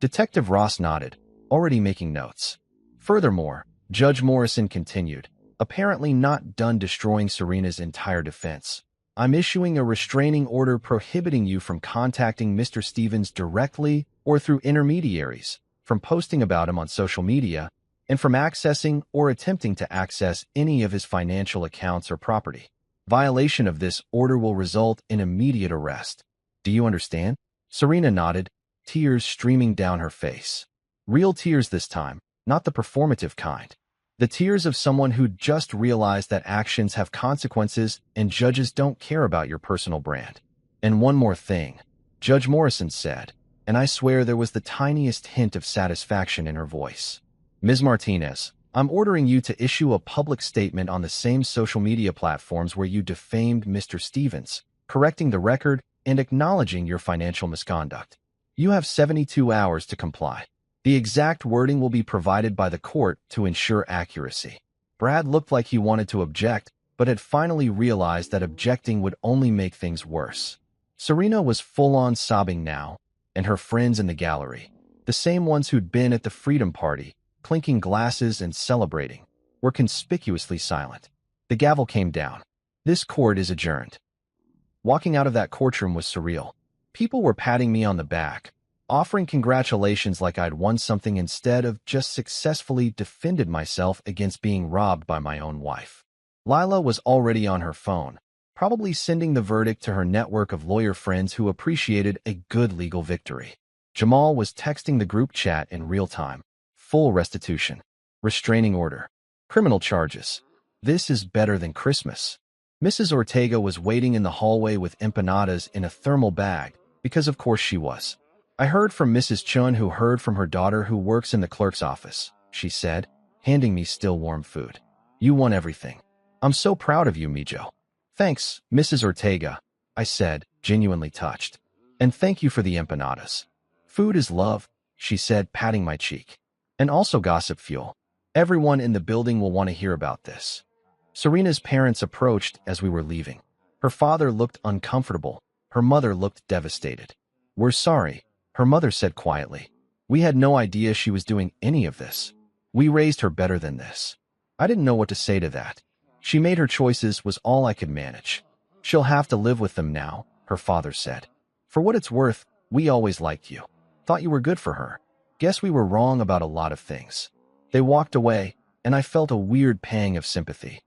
Detective Ross nodded, already making notes. Furthermore, Judge Morrison continued, apparently not done destroying Serena's entire defense. I'm issuing a restraining order prohibiting you from contacting Mr. Stevens directly or through intermediaries, from posting about him on social media, and from accessing or attempting to access any of his financial accounts or property. Violation of this order will result in immediate arrest. Do you understand? Serena nodded, tears streaming down her face. Real tears this time, not the performative kind. The tears of someone who just realized that actions have consequences and judges don't care about your personal brand. And one more thing, Judge Morrison said, and I swear there was the tiniest hint of satisfaction in her voice. Ms. Martinez, I'm ordering you to issue a public statement on the same social media platforms where you defamed Mr. Stevens, correcting the record and acknowledging your financial misconduct. You have 72 hours to comply. The exact wording will be provided by the court to ensure accuracy. Brad looked like he wanted to object, but had finally realized that objecting would only make things worse. Serena was full-on sobbing now, and her friends in the gallery, the same ones who'd been at the Freedom Party, clinking glasses and celebrating, were conspicuously silent. The gavel came down. This court is adjourned. Walking out of that courtroom was surreal. People were patting me on the back, offering congratulations like I'd won something instead of just successfully defended myself against being robbed by my own wife. Lila was already on her phone, probably sending the verdict to her network of lawyer friends who appreciated a good legal victory. Jamal was texting the group chat in real time. Full restitution. Restraining order. Criminal charges. This is better than Christmas. Mrs. Ortega was waiting in the hallway with empanadas in a thermal bag, because of course she was. I heard from Mrs. Chun who heard from her daughter who works in the clerk's office, she said, handing me still warm food. You won everything. I'm so proud of you, Mijo. Thanks, Mrs. Ortega, I said, genuinely touched. And thank you for the empanadas. Food is love, she said, patting my cheek. And also gossip fuel. Everyone in the building will want to hear about this. Serena's parents approached as we were leaving. Her father looked uncomfortable. Her mother looked devastated. We're sorry, her mother said quietly. We had no idea she was doing any of this. We raised her better than this. I didn't know what to say to that. She made her choices was all I could manage. She'll have to live with them now, her father said. For what it's worth, we always liked you. Thought you were good for her. Guess we were wrong about a lot of things. They walked away, and I felt a weird pang of sympathy.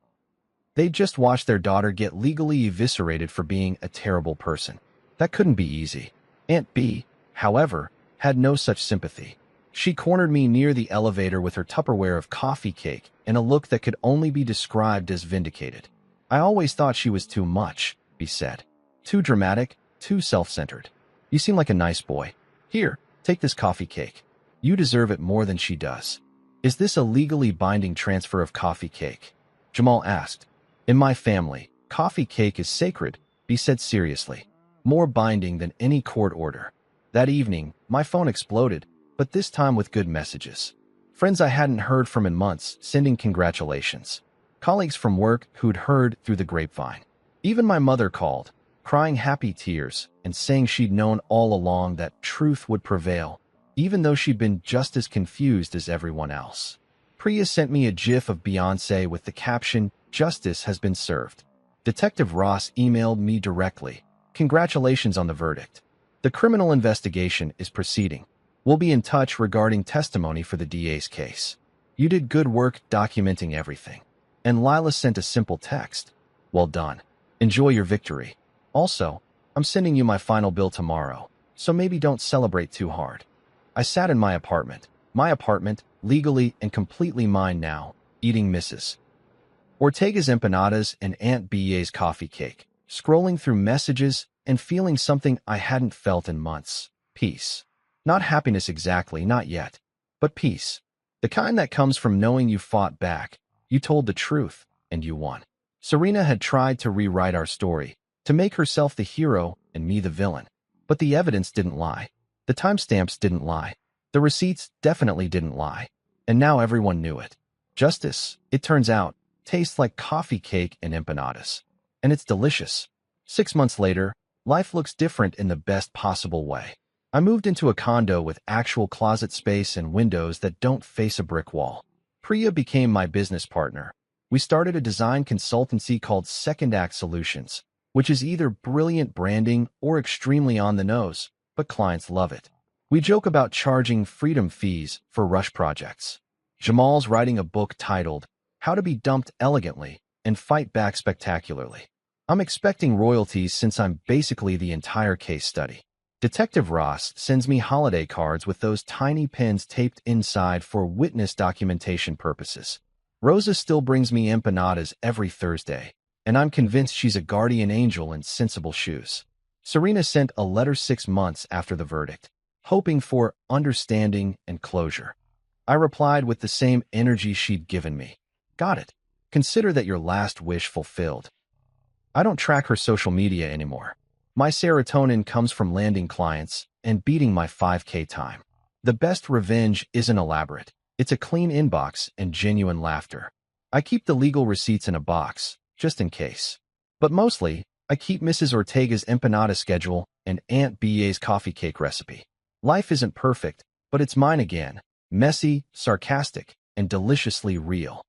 They'd just watched their daughter get legally eviscerated for being a terrible person. That couldn't be easy. Aunt B, however, had no such sympathy. She cornered me near the elevator with her Tupperware of coffee cake and a look that could only be described as vindicated. I always thought she was too much, B said. Too dramatic, too self-centered. You seem like a nice boy. Here, take this coffee cake. You deserve it more than she does. Is this a legally binding transfer of coffee cake? Jamal asked. In my family, coffee cake is sacred, B said seriously. More binding than any court order. That evening, my phone exploded, but this time with good messages. Friends I hadn't heard from in months sending congratulations. Colleagues from work who'd heard through the grapevine. Even my mother called, crying happy tears and saying she'd known all along that truth would prevail, even though she'd been just as confused as everyone else. Priya sent me a gif of Beyoncé with the caption, "Justice has been served." Detective Ross emailed me directly. Congratulations on the verdict. The criminal investigation is proceeding. We'll be in touch regarding testimony for the DA's case. You did good work documenting everything. And Lila sent a simple text. Well done. Enjoy your victory. Also, I'm sending you my final bill tomorrow, so maybe don't celebrate too hard. I sat in my apartment, legally and completely mine now, eating Mrs. Ortega's empanadas and Aunt Ba's coffee cake, scrolling through messages and feeling something I hadn't felt in months. Peace. Not happiness exactly, not yet, but peace. The kind that comes from knowing you fought back, you told the truth, and you won. Serena had tried to rewrite our story, to make herself the hero and me the villain. But the evidence didn't lie. The timestamps didn't lie. The receipts definitely didn't lie. And now everyone knew it. Justice, it turns out, tastes like coffee cake and empanadas. And it's delicious. 6 months later, life looks different in the best possible way. I moved into a condo with actual closet space and windows that don't face a brick wall. Priya became my business partner. We started a design consultancy called Second Act Solutions, which is either brilliant branding or extremely on the nose, but clients love it. We joke about charging freedom fees for rush projects. Jamal's writing a book titled How to Be Dumped Elegantly and Fight Back Spectacularly. I'm expecting royalties since I'm basically the entire case study. Detective Ross sends me holiday cards with those tiny pins taped inside for witness documentation purposes. Rosa still brings me empanadas every Thursday, and I'm convinced she's a guardian angel in sensible shoes. Serena sent a letter 6 months after the verdict, hoping for understanding and closure. I replied with the same energy she'd given me. Got it. Consider that your last wish fulfilled. I don't track her social media anymore. My serotonin comes from landing clients and beating my 5K time. The best revenge isn't elaborate. It's a clean inbox and genuine laughter. I keep the legal receipts in a box, just in case. But mostly, I keep Mrs. Ortega's empanada schedule and Aunt Ba's coffee cake recipe. Life isn't perfect, but it's mine again. Messy, sarcastic, and deliciously real.